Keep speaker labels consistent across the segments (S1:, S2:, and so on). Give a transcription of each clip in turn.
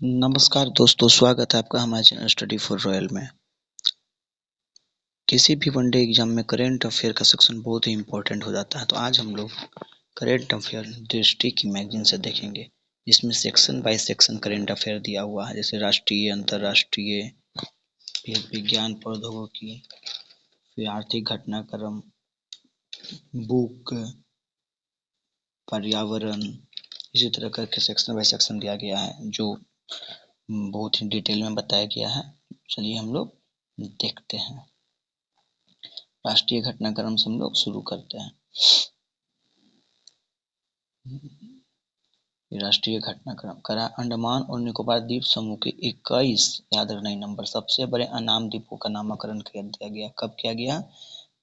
S1: नमस्कार दोस्तों, स्वागत है आपका हमारे चैनल स्टडी फॉर रॉयल में। किसी भी वनडे एग्जाम में करेंट अफेयर का सेक्शन बहुत ही इंपॉर्टेंट हो जाता है। तो आज हम लोग करेंट अफेयर दृष्टि की मैगजीन से देखेंगे। इसमें section by section current affair दिया हुआ है, जैसे राष्ट्रीय, अंतर्राष्ट्रीय, फिर विज्ञान प्रौद्योगिकी, फिर आर्थिक घटनाक्रम, बुक, पर्यावरण, इसी तरह करके सेक्शन बाय सेक्शन दिया गया है, जो बहुत ही डिटेल में बताया गया है। चलिए हम लोग देखते हैं। राष्ट्रीय घटनाक्रम से हम लोग शुरू करते हैं। राष्ट्रीय घटनाक्रम करा अंडमान और निकोबार द्वीप समूह के 21, याद रखना नंबर, सबसे बड़े अनाम द्वीपों का नामकरण कर दिया गया। कब किया गया?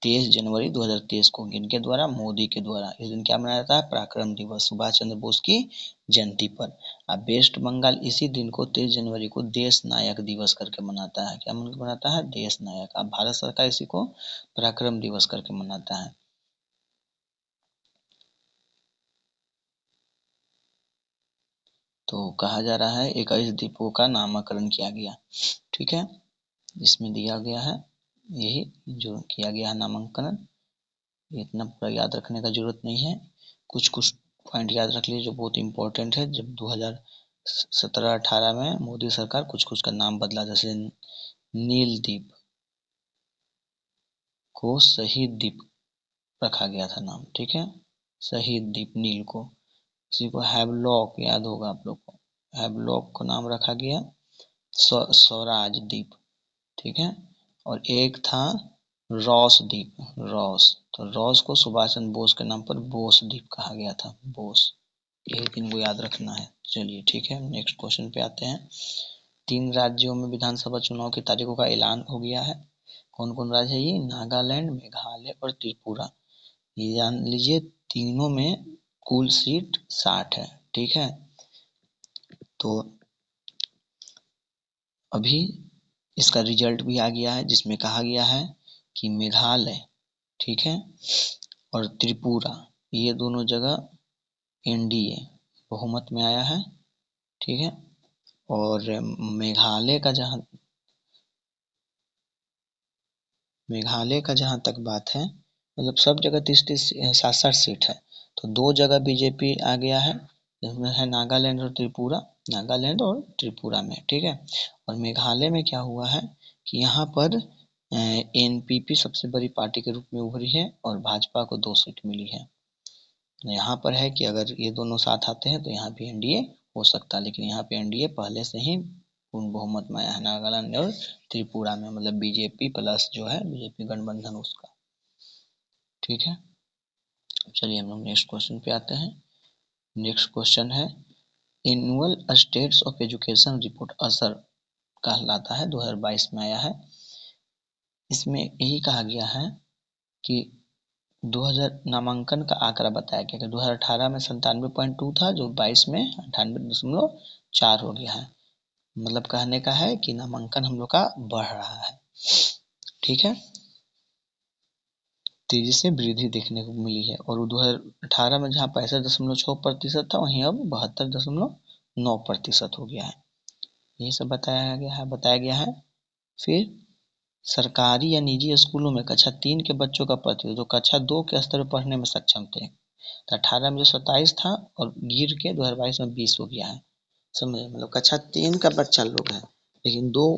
S1: 23 जनवरी 2023 को। किनके द्वारा? मोदी के द्वारा। इस दिन क्या मनाया जाता है? पराक्रम दिवस, सुभाष चंद्र बोस की जयंती पर। अब वेस्ट बंगाल इसी दिन को 23 जनवरी को देश नायक दिवस करके मनाता है। क्या मनाता है? देश नायक। अब भारत सरकार इसी को पराक्रम दिवस करके मनाता है। तो कहा जा रहा है 21 द्वीपों का नामकरण किया गया। ठीक है, इसमें दिया गया है, यही जो किया गया है नामांकन। इतना पूरा याद रखने का जरूरत नहीं है, कुछ कुछ पॉइंट याद रख लीजिए जो बहुत इंपॉर्टेंट है। जब 2017-18 में मोदी सरकार कुछ कुछ का नाम बदला, जैसे नील द्वीप को शहीद द्वीप रखा गया था नाम। ठीक है, शहीद द्वीप नील को। इसी को हैवलॉक, याद होगा आप लोग को, हैवलॉक को नाम रखा गया स्वराज द्वीप। ठीक है, और एक था रॉस द्वीप, रॉस, तो रॉस को सुभाष चंद्र बोस के नाम पर बोस द्वीप कहा गया था, बोस। यही तीन को याद रखना है। चलिए ठीक है, नेक्स्ट क्वेश्चन पे आते हैं। 3 राज्यों में विधानसभा चुनाव की तारीखों का ऐलान हो गया है। कौन कौन राज्य है ये? नागालैंड, मेघालय और त्रिपुरा। ये जान लीजिए, तीनों में कुल सीट 60 है। ठीक है, तो अभी इसका रिजल्ट भी आ गया है, जिसमें कहा गया है कि मेघालय, ठीक है, और त्रिपुरा, ये दोनों जगह एनडीए बहुमत में आया है। ठीक है, और मेघालय का जहाँ तक बात है, मतलब सब जगह 30-30 60-60 सीट है। तो 2 जगह बीजेपी आ गया है, जिसमें है नागालैंड और त्रिपुरा, नागालैंड और त्रिपुरा में। ठीक है, और मेघालय में क्या हुआ है कि यहाँ पर एनपीपी सबसे बड़ी पार्टी के रूप में उभरी है और भाजपा को 2 सीट मिली है। यहाँ पर है कि अगर ये दोनों साथ आते हैं तो यहाँ भी एनडीए हो सकता है, लेकिन यहाँ पे एनडीए पहले से ही पूर्ण बहुमत में आया है नागालैंड और त्रिपुरा में, मतलब बीजेपी प्लस जो है बीजेपी गठबंधन उसका। ठीक है, चलिए हम लोग नेक्स्ट क्वेश्चन पे आते हैं। नेक्स्ट क्वेश्चन है, annual states of education report असर कहलाता है, 2022 में आया है। इसमें यही कहा गया है कि 2000 नामांकन का आंकड़ा बताया गया कि 2018 में 97.2 था, जो 22 में 98.4 हो गया है। मतलब कहने का है कि नामांकन हम लोग का बढ़ रहा है। ठीक है, तेजी से वृद्धि देखने को मिली है, और 2018 में जहाँ 65.6% था, वहीं अब 72.9% हो गया है। यही सब बताया गया है। फिर सरकारी या निजी स्कूलों में कक्षा 3 के बच्चों का प्रतिशत, जो कक्षा 2 के स्तर पर पढ़ने में सक्षम थे, तो 18 में जो 27 था और गिर के 2022 में 20 हो गया है। समझे, मतलब कक्षा 3 का बच्चा लोग है, लेकिन 2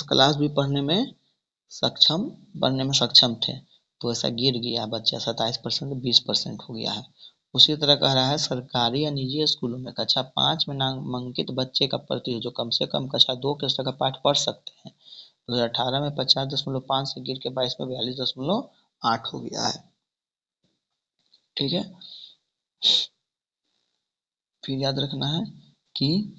S1: क्लास भी पढ़ने में सक्षम थे, तो ऐसा गिर गया बच्चा 27% 20% हो गया है। उसी तरह कह रहा है, सरकारी या निजी स्कूलों में कक्षा 5 में नामांकित बच्चे का प्रतिशत, जो कम से कम कक्षा 2 के स्तर का पाठ पढ़ सकते हैं, 2018 में 50.5 से गिर के 22 में 42.8 हो गया है। ठीक है, फिर याद रखना है कि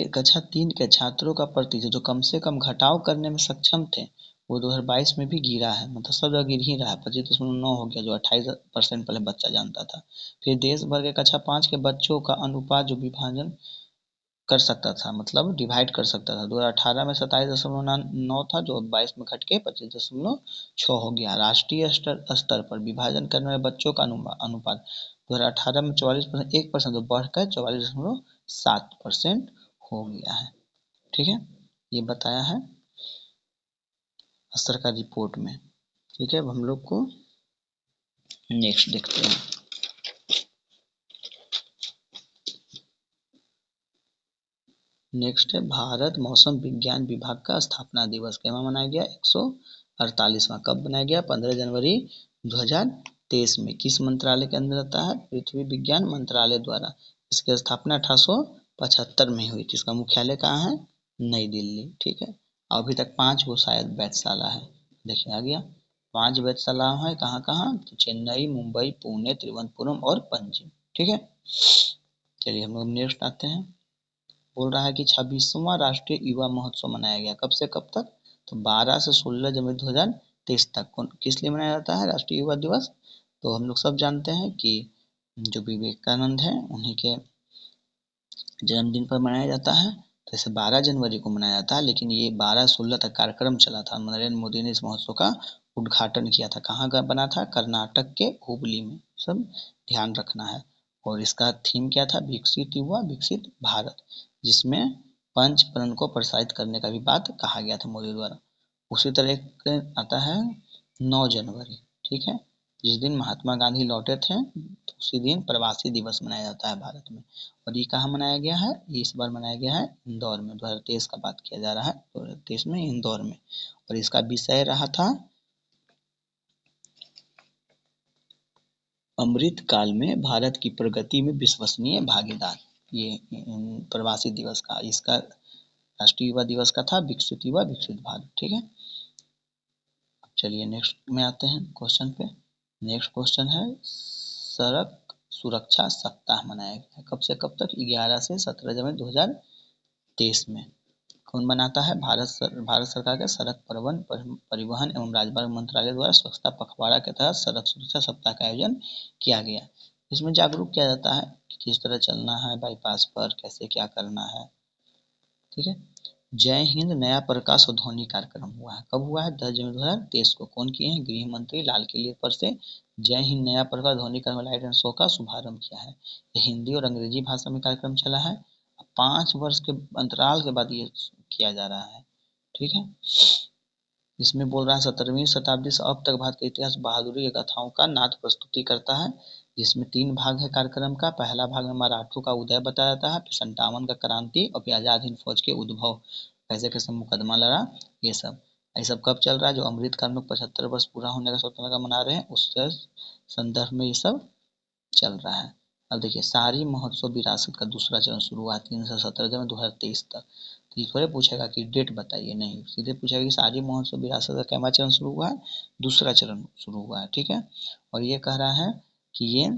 S1: कक्षा 3 के छात्रों का प्रतिशत, जो कम से कम घटाव करने में सक्षम थे, वो 2022 में भी गिरा है, मतलब सब जगह गिर ही रहा है, 25.9 हो गया, जो 28% पहले बच्चा जानता था। फिर देश भर के कक्षा 5 के बच्चों का अनुपात जो विभाजन कर सकता था, मतलब डिवाइड कर सकता था, 2018 में 27.9 था, जो 22 में घट के 25.6 हो गया। राष्ट्रीय स्तर पर विभाजन करने वाले बच्चों का अनुपात 2018 में 44%, 1% तो बढ़कर 44.7% हो गया है। ठीक है, ये बताया है सरकार रिपोर्ट में। ठीक है, अब हम लोग को नेक्स्ट देखते हैं। नेक्स्ट है भारत मौसम विज्ञान विभाग का स्थापना दिवस कैसे मनाया गया? 148वां। कब बनाया गया? 15 जनवरी 2023 में। किस मंत्रालय के अंदर आता है? पृथ्वी विज्ञान मंत्रालय द्वारा। इसकी स्थापना 1875 में हुई थी। इसका मुख्यालय कहाँ है? नई दिल्ली। ठीक है, अभी तक 5 गो शायद वेधशाला है। देखिए आ गया, 5 वेधशाला है। कहाँ कहाँ? तो चेन्नई, मुंबई, पुणे, तिरुवनंतपुरम और पणजी। ठीक है, चलिए हम लोग नेक्स्ट आते हैं। बोल रहा है कि 26वां राष्ट्रीय युवा महोत्सव मनाया गया। कब से कब तक? तो 12 से 16 जनवरी 2023 तक। कौन किस लिए मनाया जाता है राष्ट्रीय युवा दिवस? तो हम लोग सब जानते हैं कि जो विवेकानंद हैं उन्हीं के जन्मदिन पर मनाया जाता है। तो इसे 12 जनवरी को मनाया जाता है, लेकिन ये 12-16 तक कार्यक्रम चला था। नरेंद्र मोदी ने इस महोत्सव का उद्घाटन किया था। कहाँ का बना था? कर्नाटक के हुबली में। सब ध्यान रखना है। और इसका थीम क्या था? विकसित युवा विकसित भारत, जिसमें पंच प्रण को प्रोत्साहित करने का भी बात कहा गया था मोदी द्वारा। उसी तरह एक आता है 9 जनवरी। ठीक है, जिस दिन महात्मा गांधी लौटे थे, तो उसी दिन प्रवासी दिवस मनाया जाता है भारत में। और ये कहाँ मनाया गया है? ये इस बार मनाया गया है इंदौर में। 2023 का बात किया जा रहा है, 2023 में इंदौर में। और इसका विषय रहा था अमृत काल में भारत की प्रगति में विश्वसनीय भागीदार। ये प्रवासी दिवस का, इसका राष्ट्रीय युवा दिवस का था विकसित युवा विकसित भारत। ठीक है, अब चलिए नेक्स्ट में आते हैं क्वेश्चन पे। नेक्स्ट क्वेश्चन है सड़क सुरक्षा सप्ताह मनाया गया कब से कब तक? 11 से 17 जनवरी 2023 में। कौन बनाता है? भारत सरकार के सड़क परिवहन एवं राजमार्ग मंत्रालय द्वारा स्वच्छता पखवाड़ा के तहत सड़क सुरक्षा सप्ताह का आयोजन किया गया। इसमें जागरूक किया जाता है कि किस तरह चलना है बाईपास पर, कैसे क्या करना है। ठीक है, जय हिंद नया प्रकाश और ध्वनि कार्यक्रम हुआ है। कब हुआ है? 10 जनवरी 2023 को। कौन किए हैं? गृह मंत्री लाल किले पर से जय हिंद नया प्रकाश ध्वनि कार्यक्रम लाइट एंड शो का शुभारंभ किया है। ये हिंदी और अंग्रेजी भाषा में कार्यक्रम चला है। 5 वर्ष के अंतराल के बाद ये किया जा रहा है। ठीक है, इसमें बोल रहा है 17वीं शताब्दी से अब तक भारत के इतिहास बहादुरी की गाथाओं का नाथ प्रस्तुति करता है, जिसमें 3 भाग है कार्यक्रम का। पहला भाग में मराठों का उदय बताया जाता है, फिर 57 का क्रांति और फिर आजाद हिंद फौज के उद्भव, कैसे कैसे मुकदमा लड़ा, ये सब कब चल रहा है? जो अमृत काल में 75 वर्ष पूरा होने का स्वतंत्रता मना रहे हैं, उससे संदर्भ में ये सब चल रहा है। अब देखिए शहरी महोत्सव विरासत का दूसरा चरण शुरू हुआ 3 से 17 जनवरी 2023 तक। तो ये थोड़े पूछेगा कि डेट बताइए, नहीं, सीधे पूछेगा कि शहरी महोत्सव विरासत का कैवा चरण शुरू हुआ है? दूसरा चरण शुरू हुआ है। ठीक है, और ये कह रहा है कि ये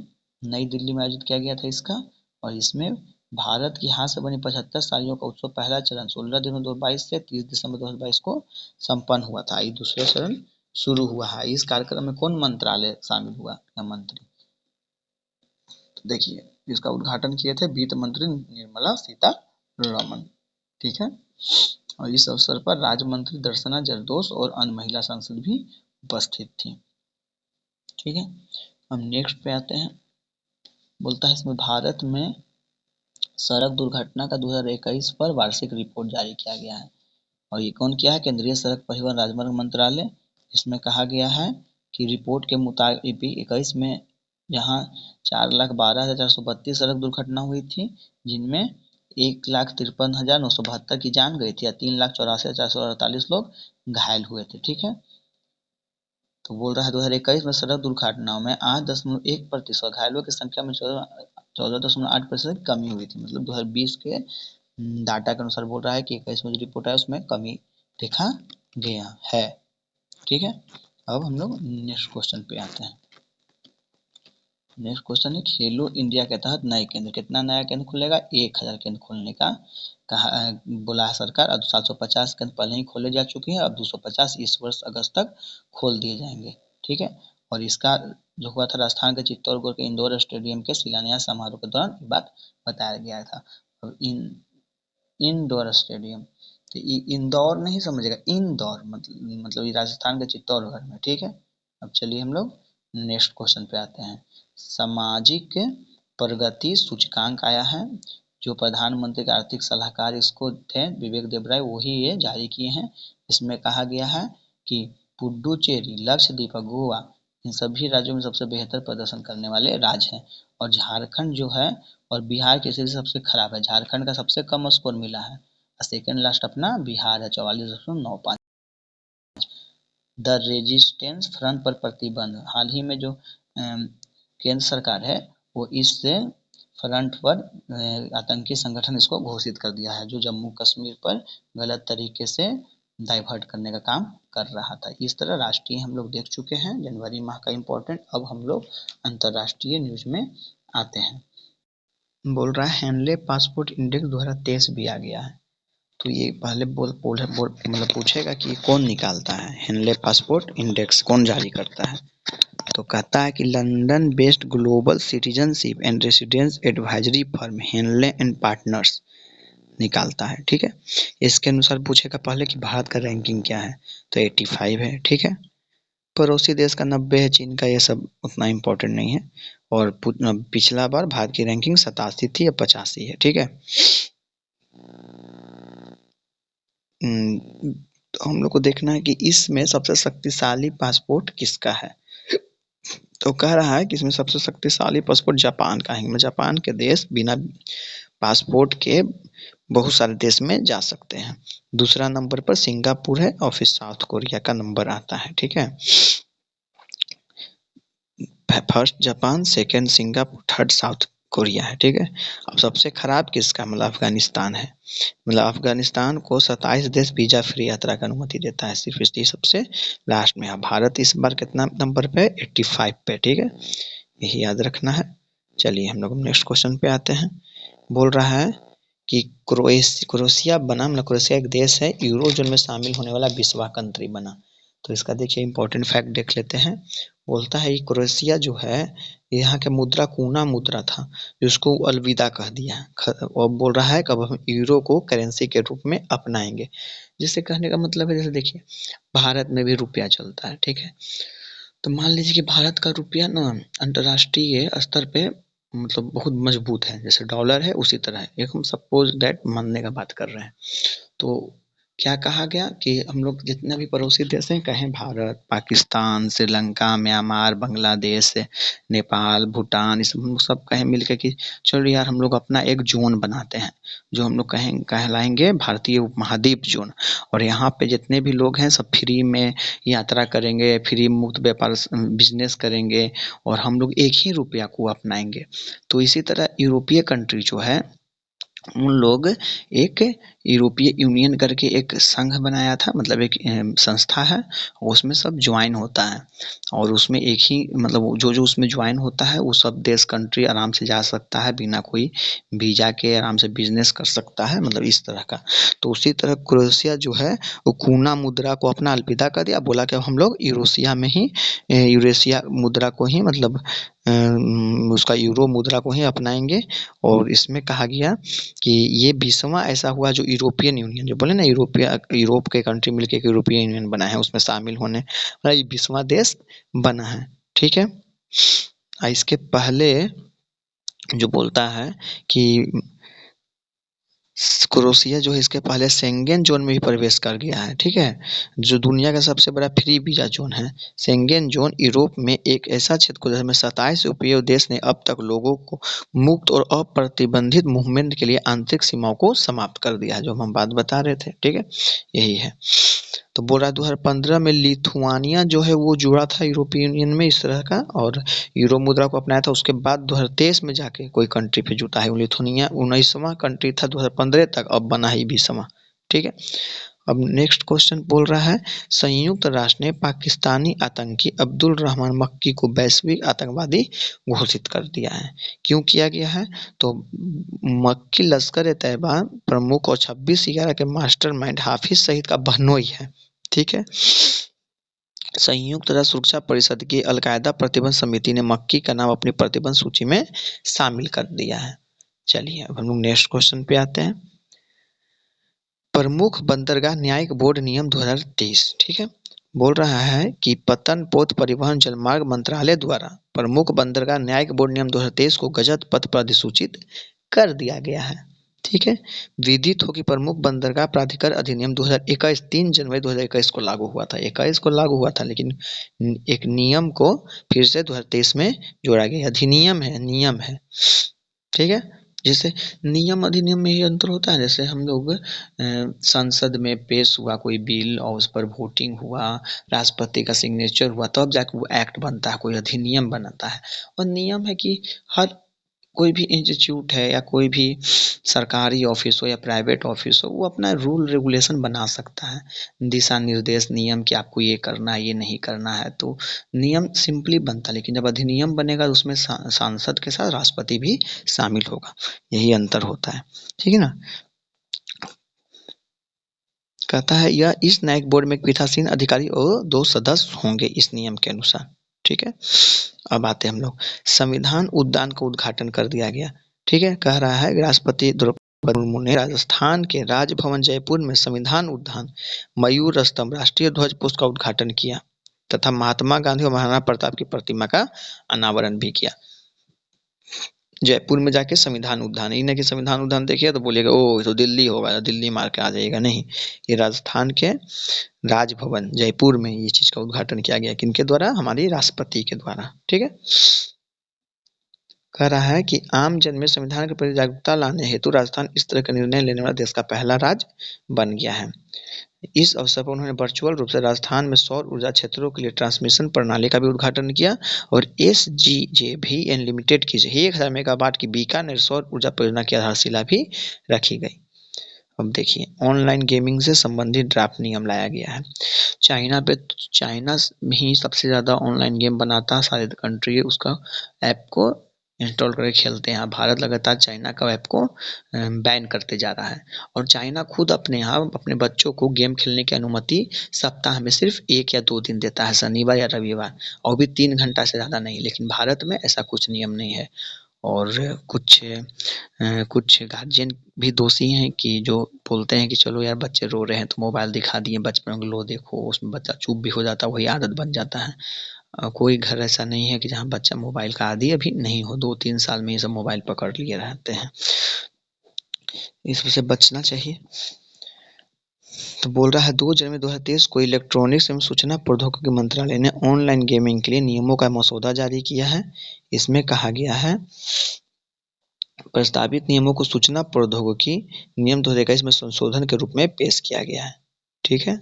S1: नई दिल्ली में आयोजित किया गया था इसका। और इसमें भारत की हाथ से बनी 75 साड़ियों का उत्सव पहला चरण 16 दिनों 2022 से 30 दिसंबर 2022 को संपन्न हुआ था। ये दूसरा चरण शुरू हुआ है। इस कार्यक्रम में कौन मंत्रालय शामिल हुआ या मंत्री? देखिए इसका उद्घाटन किए थे वित्त मंत्री निर्मला सीतारमण। ठीक है, और इस अवसर पर राज्य मंत्री दर्शना जरदोश और अन्य महिला सांसद भी उपस्थित थी। ठीक है, हम नेक्स्ट पे आते हैं। बोलता है इसमें भारत में सड़क दुर्घटना का 2021 पर वार्षिक रिपोर्ट जारी किया गया है। और ये कौन किया है? केंद्रीय सड़क परिवहन राजमार्ग मंत्रालय। इसमें कहा गया है कि रिपोर्ट के मुताबिक 21 में यहाँ 4,12,432 सड़क दुर्घटना हुई थी, जिनमें 1,53,972 की जान गई थी या 3,84,448 लोग घायल हुए थे। ठीक है, तो बोल रहा है 2021 में सड़क दुर्घटनाओं में 8.1% घायलों की संख्या में 14.8% की कमी हुई थी। मतलब 2020 के डाटा के अनुसार बोल रहा है कि 21 में जो रिपोर्ट है उसमें कमी देखा गया है। ठीक है, अब हम लोग नेक्स्ट क्वेश्चन पे आते हैं। नेक्स्ट क्वेश्चन है खेलो इंडिया के तहत नए केंद्र, कितना नया केंद्र खुलेगा? 1000 केंद्र खोलने का कहा बोला है सरकार। अब 750 केंद्र पहले ही खोले जा चुके हैं, अब 250 इस वर्ष अगस्त तक खोल दिए जाएंगे। ठीक है, और इसका जो हुआ था राजस्थान के चित्तौड़गढ़ के इंदौर स्टेडियम के शिलान्यास समारोह के दौरान ये बात बताया गया था। और इंडोर स्टेडियम, तो इंदौर नहीं समझेगा, इंदौर मतलब ये राजस्थान के चित्तौड़गढ़ में। ठीक है, अब चलिए हम लोग नेक्स्ट क्वेश्चन पे आते हैं। सामाजिक प्रगति सूचकांक आया है जो प्रधानमंत्री के आर्थिक सलाहकार इसको थे विवेक देबराय, वही ये जारी किए हैं। इसमें कहा गया है कि पुडुचेरी, लक्षद्वीप और गोवा इन सभी राज्यों में सबसे बेहतर प्रदर्शन करने वाले राज्य हैं। और झारखंड जो है और बिहार की स्थिति सबसे खराब है। झारखंड का सबसे कम स्कोर मिला है, सेकेंड लास्ट अपना बिहार है 44.95। द रेजिस्टेंस फ्रंट पर प्रतिबंध, हाल ही में जो केंद्र सरकार है वो इस फ्रंट पर आतंकी संगठन इसको घोषित कर दिया है, जो जम्मू कश्मीर पर गलत तरीके से डाइवर्ट करने का काम कर रहा था। इस तरह राष्ट्रीय हम लोग देख चुके हैं, जनवरी माह का इम्पोर्टेंट। अब हम लोग अंतर्राष्ट्रीय न्यूज में आते हैं। बोल रहा है हेनले पासपोर्ट इंडेक्स 2023 भी आ गया है। तो ये पहले मतलब पूछेगा कि कौन निकालता है, हेनले पासपोर्ट इंडेक्स कौन जारी करता है। तो कहता है कि London based global citizenship and residence advisory firm Henley and Partners निकालता है, ठीक है। इसके अनुसार पूछेगा पहले कि भारत का रैंकिंग क्या है, तो 85 है, ठीक है। पड़ोसी देश का 90 है, चीन का ये सब उतना इम्पोर्टेंट नहीं है। और पिछला बार भारत की रैंकिंग 87 थी, अब 85 है, ठीक है। तो हम लोग को देखना है कि इसमें सबसे शक्तिशाली पासपोर्ट किसका है। तो कह रहा है कि इसमें सबसे शक्तिशाली पासपोर्ट जापान का है। जापान के देश बिना पासपोर्ट के बहुत सारे देश में जा सकते हैं। दूसरा नंबर पर सिंगापुर है और फिर साउथ कोरिया का नंबर आता है, ठीक है। First Japan, second Singapore, third south Korea है, ठीक है। अब सबसे खराब किसका, मतलब अफगानिस्तान है। मतलब अफगानिस्तान को 27 देश वीजा फ्री यात्रा की अनुमति देता है, सिर्फ इसलिए सबसे लास्ट में है। भारत इस बार कितना नंबर पे, 85 पे, ठीक है। यही याद रखना है। चलिए हम लोग नेक्स्ट क्वेश्चन पे आते हैं। बोल रहा है कि क्रोएशिया बना, मतलब क्रोएशिया एक देश है, यूरो जोन में शामिल होने वाला 20वां कंट्री बना। तो इसका देखिए इंपॉर्टेंट फैक्ट देख लेते हैं। बोलता है कि क्रोएशिया जो है यहाँ के मुद्रा कूना मुद्रा था, जिसको अलविदा कह दिया और बोल रहा है कि अब हम यूरो को करेंसी के रूप में अपनाएंगे। जिससे कहने का मतलब है, जैसे देखिए भारत में भी रुपया चलता है, ठीक है। तो मान लीजिए कि भारत का रुपया ना अंतर्राष्ट्रीय स्तर पे मतलब बहुत मजबूत है, जैसे डॉलर है उसी तरह है। एक हम सपोज दैट मानने का बात कर रहे हैं। तो क्या कहा गया कि हम लोग जितने भी पड़ोसी देश हैं, कहें भारत, पाकिस्तान, श्रीलंका, म्यांमार, बांग्लादेश, नेपाल, भूटान, इस सब कहें मिलके कि चलो यार हम लोग अपना एक जोन बनाते हैं, जो हम लोग कहलाएंगे भारतीय उपमहाद्वीप जोन। और यहाँ पे जितने भी लोग हैं सब फ्री में यात्रा करेंगे, फ्री मुक्त व्यापार बिजनेस करेंगे और हम लोग एक ही रुपया को अपनाएंगे। तो इसी तरह यूरोपीय कंट्री जो है उन लोग एक यूरोपीय यूनियन करके एक संघ बनाया था, मतलब एक संस्था है, उसमें सब ज्वाइन होता है। और उसमें एक ही मतलब जो जो उसमें ज्वाइन होता है वो सब देश कंट्री आराम से जा सकता है, बिना कोई वीजा के आराम से बिजनेस कर सकता है, मतलब इस तरह का। तो उसी तरह क्रोएशिया जो है वो कूना मुद्रा को अपना अलविदा कर दिया, बोला कि अब हम लोग यूरोशिया में ही यूरेशिया मुद्रा को ही मतलब उसका यूरो मुद्रा को ही अपनाएंगे। और इसमें कहा गया कि ये 20वां ऐसा हुआ जो यूरोपियन यूनियन, जो बोले ना यूरोप के कंट्री मिलके एक यूरोपियन यूनियन बना है, उसमें शामिल होने वाला ये 20वां देश बना है, ठीक है। इसके पहले जो बोलता है कि क्रोएशिया जो है इसके पहले शेंगेन जोन में भी प्रवेश कर गया है, ठीक है। जो दुनिया का सबसे बड़ा फ्री वीजा जोन है। शेंगेन जोन यूरोप में एक ऐसा क्षेत्र को जिसमें 27 यूरोपीय देश ने अब तक लोगों को मुक्त और अप्रतिबंधित मूवमेंट के लिए आंतरिक सीमाओं को समाप्त कर दिया है, जो हम बात बता रहे थे, ठीक है, यही है। तो बोल रहा है 2015 में लिथुआनिया जो है वो जुड़ा था यूरोपीय यूनियन में इस तरह का, और यूरो मुद्रा को अपनाया था। उसके बाद 2023 में जाके कोई कंट्री पे जुटा है। लिथुआनिया 19वां कंट्री था 2015 तक, अब बना है 20वां, ठीक है। अब नेक्स्ट क्वेश्चन बोल रहा है संयुक्त राष्ट्र ने पाकिस्तानी आतंकी अब्दुल रहमान मक्की को वैश्विक आतंकवादी घोषित कर दिया है। क्यों किया गया है, तो मक्की लश्कर तैयबा प्रमुख और 26/11 के मास्टरमाइंड हाफिज सईद का बहनोई है, ठीक है। संयुक्त राष्ट्र सुरक्षा परिषद की अलकायदा प्रतिबंध समिति ने मक्की का नाम अपनी प्रतिबंध सूची में शामिल कर दिया है। चलिए अब हम लोग नेक्स्ट क्वेश्चन पे आते हैं। प्रमुख बंदरगाह न्यायिक बोर्ड नियम 2023, ठीक है। बोल रहा है कि पतन पोत परिवहन जलमार्ग मंत्रालय द्वारा प्रमुख बंदरगाह न्यायिक बोर्ड नियम 2023 को गजट पथ पर अधिसूचित कर दिया गया है। ठीक है। विदित हो कि प्रमुख बंदरगाह प्राधिकार अधिनियम 2021 3 जनवरी 2021 को लागू हुआ था। 21 को लागू हुआ था, लेकिन एक नियम को फिर से 2023 में जोड़ा गया। अधिनियम है, नियम है, ठीक है। जैसे नियम अधिनियम में ये अंतर होता है, जैसे हम लोग संसद में पेश हुआ कोई बिल और उस पर वोटिंग हुआ, राष्ट्रपति का सिग्नेचर हुआ, तब जाके वो एक्ट बनता है, कोई अधिनियम बनाता है। और नियम है कि हर कोई भी इंस्टीट्यूट है या कोई भी सरकारी ऑफिस हो या प्राइवेट ऑफिस हो, वो अपना रूल रेगुलेशन बना सकता है, दिशा निर्देश, नियम कि आपको ये करना है, ये नहीं करना है। तो नियम सिंपली बनता है, लेकिन जब अधिनियम बनेगा तो उसमें सांसद के साथ राष्ट्रपति भी शामिल होगा, यही अंतर होता है, ठीक है ना। कहता है यह इस न्यायिक बोर्ड में एक पीठासीन अधिकारी और 2 सदस्य होंगे इस नियम के अनुसार, ठीक है। अब आते हैं हम लोग संविधान उद्यान का उद्घाटन कर दिया गया, ठीक है। कह रहा है राष्ट्रपति द्रौपदी मुर्मू ने राजस्थान के राजभवन जयपुर में संविधान उद्यान, मयूर स्तंभ, राष्ट्रीय ध्वज पुष्प का उद्घाटन किया तथा महात्मा गांधी और महाराणा प्रताप की प्रतिमा का अनावरण भी किया। जयपुर में जाके संविधान उद्यान, ये नहीं कि संविधान उद्यान देखिए तो बोलिएगा ओ तो दिल्ली होगा, दिल्ली मार के आ जाइएगा, नहीं। ये राजस्थान के राजभवन जयपुर में ये चीज का उद्घाटन किया गया, किनके द्वारा, हमारी राष्ट्रपति के द्वारा, ठीक है। कह रहा है कि आम जन में संविधान के प्रति जागरूकता लाने हेतु राजस्थान इस तरह का निर्णय लेने वाला देश का पहला राज्य बन गया है। इस अवसर पर उन्होंने वर्चुअल रूप से राजस्थान में सौर ऊर्जा क्षेत्रों के लिए ट्रांसमिशन प्रणाली का भी उद्घाटन किया और SGJVN लिमिटेड की 1000 मेगावाट की बीकानेर सौर ऊर्जा परियोजना की आधारशिला भी रखी गई। अब देखिए ऑनलाइन गेमिंग से संबंधित ड्राफ्ट नियम लाया गया है। चाइना ही सबसे ज़्यादा ऑनलाइन गेम बनाता है, सारे कंट्री उसका ऐप को इंस्टॉल करके खेलते हैं। भारत लगातार चाइना का ऐप को बैन करते जा रहा है और चाइना खुद अपने यहाँ अपने बच्चों को गेम खेलने की अनुमति सप्ताह में सिर्फ 1 या 2 दिन देता है, शनिवार या रविवार, और भी 3 घंटा से ज़्यादा नहीं। लेकिन भारत में ऐसा कुछ नियम नहीं है। और कुछ गार्जियन भी दोषी हैं कि जो बोलते हैं कि चलो यार बच्चे रो रहे हैं तो मोबाइल दिखा दिए, बचपन में लो देखो, उसमें बच्चा चुप भी हो जाता है, वही आदत बन जाता है। कोई घर ऐसा नहीं है कि जहाँ बच्चा मोबाइल का आदी अभी नहीं हो, 2-3 साल में ये सब मोबाइल पकड़ लिए रहते हैं, इससे बचना चाहिए। तो बोल रहा है 2 जनवरी 2023 को इलेक्ट्रॉनिक्स एवं सूचना प्रौद्योगिकी मंत्रालय ने ऑनलाइन गेमिंग के लिए नियमों का मसौदा जारी किया है। इसमें कहा गया है प्रस्तावित नियमों को सूचना प्रौद्योगिकी नियम 2021 में संशोधन के रूप में पेश किया गया है, ठीक है।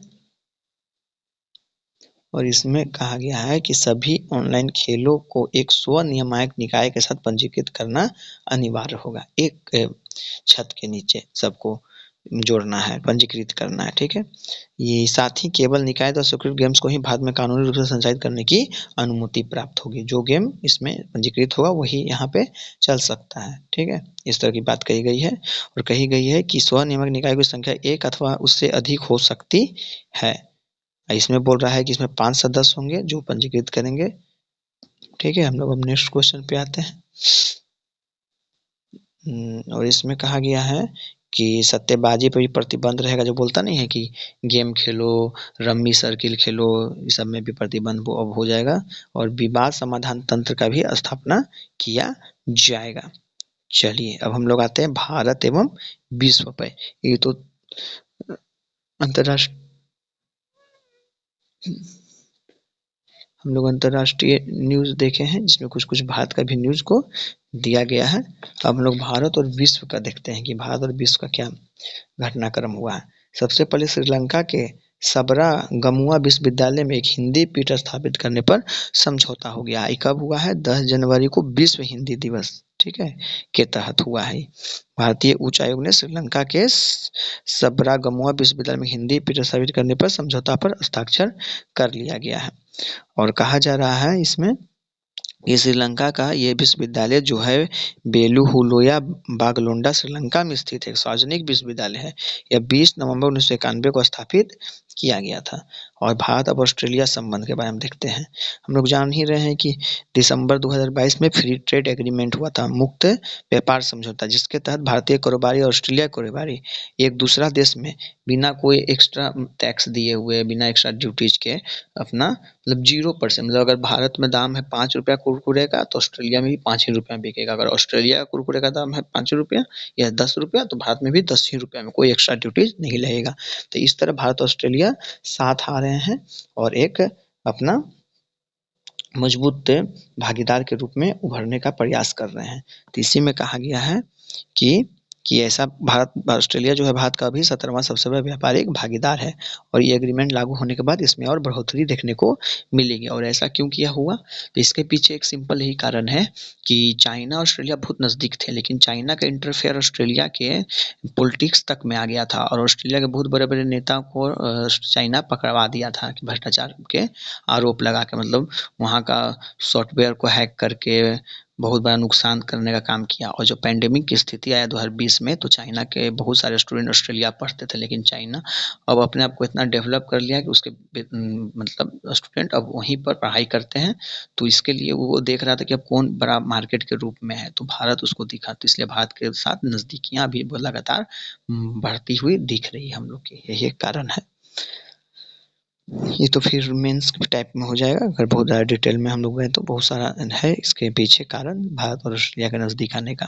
S1: और इसमें कहा गया है कि सभी ऑनलाइन खेलों को एक स्व नियामक निकाय के साथ पंजीकृत करना अनिवार्य होगा। एक छत के नीचे सबको जोड़ना है, पंजीकृत करना है, ठीक है। ये साथ ही केवल निकाय द्वारा स्वीकृत गेम्स को ही भारत में कानूनी रूप से संचालित करने की अनुमति प्राप्त होगी। जो गेम इसमें पंजीकृत होगा वही यहाँ पे चल सकता है, ठीक है। इस तरह की बात कही गई है और कही गई है कि स्व नियामक निकाय की संख्या 1 अथवा उससे अधिक हो सकती है। इसमें बोल रहा है कि इसमें 5 सदस्य होंगे जो पंजीकृत करेंगे, ठीक है। हम लोग अब नेक्स्ट क्वेश्चन पे आते हैं। और इसमें कहा गया है कि सट्टेबाजी पे भी प्रतिबंध रहेगा, जो बोलता नहीं है कि गेम खेलो, रम्मी सर्किल खेलो, इस सब में भी प्रतिबंध अब हो जाएगा और विवाद समाधान तंत्र का भी स्थापना किया जाएगा। चलिए अब हम लोग आते हैं भारत एवं विश्व पे। ये तो अंतरराष्ट्रीय हम लोग अंतर्राष्ट्रीय न्यूज़ देखे हैं जिसमें कुछ कुछ भारत का भी न्यूज़ को दिया गया है। अब हम लोग भारत और विश्व का देखते हैं कि भारत और विश्व का क्या घटनाक्रम हुआ है। सबसे पहले श्रीलंका के सबरागमुआ विश्वविद्यालय में एक हिंदी पीठ स्थापित करने पर समझौता हो गया। ये कब हुआ है? 10 जनवरी को विश्व हिंदी दिवस, ठीक है, के तहत हुआ है। भारतीय उच्च आयोग ने श्रीलंका के सबरागमुआ विश्वविद्यालय में हिंदी पीठ स्थापित करने पर समझौता पर हस्ताक्षर कर लिया गया है। और कहा जा रहा है इसमें ये श्रीलंका का ये विश्वविद्यालय जो है बेलुहुलोया बागलोंडा श्रीलंका में स्थित एक सार्वजनिक विश्वविद्यालय है। यह 20 नवंबर 1991 को स्थापित किया गया था। और भारत और ऑस्ट्रेलिया संबंध के बारे में देखते हैं। हम लोग जान ही रहे हैं कि दिसंबर 2022 में फ्री ट्रेड एग्रीमेंट हुआ था, मुक्त व्यापार समझौता, जिसके तहत भारतीय कारोबारी और ऑस्ट्रेलिया कारोबारी एक दूसरा देश में बिना कोई एक्स्ट्रा टैक्स दिए हुए, बिना एक्स्ट्रा ड्यूटीज के अपना मतलब 0%, मतलब अगर भारत में दाम है 5 रुपया कुरकुरे का तो ऑस्ट्रेलिया में भी 5 ही रुपया बिकेगा। अगर ऑस्ट्रेलिया का कुरकुरे का दाम है 5 रुपया या 10 रुपया तो भारत में भी 10 ही रुपया में, कोई एक्स्ट्रा ड्यूटीज नहीं लगेगा। तो इस तरह भारत ऑस्ट्रेलिया साथ आ रहे हैं और एक अपना मजबूत भागीदार के रूप में उभरने का प्रयास कर रहे हैं। तो इसी में कहा गया है कि ऐसा भारत ऑस्ट्रेलिया जो है भारत का अभी 17वां सबसे बड़ा व्यापारिक भागीदार है और ये एग्रीमेंट लागू होने के बाद इसमें और बढ़ोतरी देखने को मिलेगी। और ऐसा क्यों किया हुआ, तो इसके पीछे एक सिंपल यही कारण है कि चाइना और ऑस्ट्रेलिया बहुत नज़दीक थे, लेकिन चाइना का इंटरफेयर ऑस्ट्रेलिया के पॉलिटिक्स तक में आ गया था और ऑस्ट्रेलिया के बहुत बड़े बड़े नेता को चाइना पकड़वा दिया था कि भ्रष्टाचार के आरोप लगा के, मतलब वहाँ का सॉफ्टवेयर को हैक करके बहुत बड़ा नुकसान करने का काम किया। और जो पैंडेमिक की स्थिति आया 2020 में, तो चाइना के बहुत सारे स्टूडेंट ऑस्ट्रेलिया पढ़ते थे, लेकिन चाइना अब अपने आप को इतना डेवलप कर लिया कि उसके मतलब स्टूडेंट अब वहीं पर पढ़ाई करते हैं। तो इसके लिए वो देख रहा था कि अब कौन बड़ा मार्केट के रूप में है, तो भारत उसको दिखा, तो इसलिए भारत के साथ नज़दीकियाँ अभी लगातार बढ़ती हुई दिख रही है हम लोग की, यही एक कारण है। ये तो फिर मेंस टाइप में हो जाएगा, अगर बहुत ज़्यादा डिटेल में हम लोग गए तो बहुत सारा है इसके पीछे कारण भारत और ऑस्ट्रेलिया के नज़दीक आने का।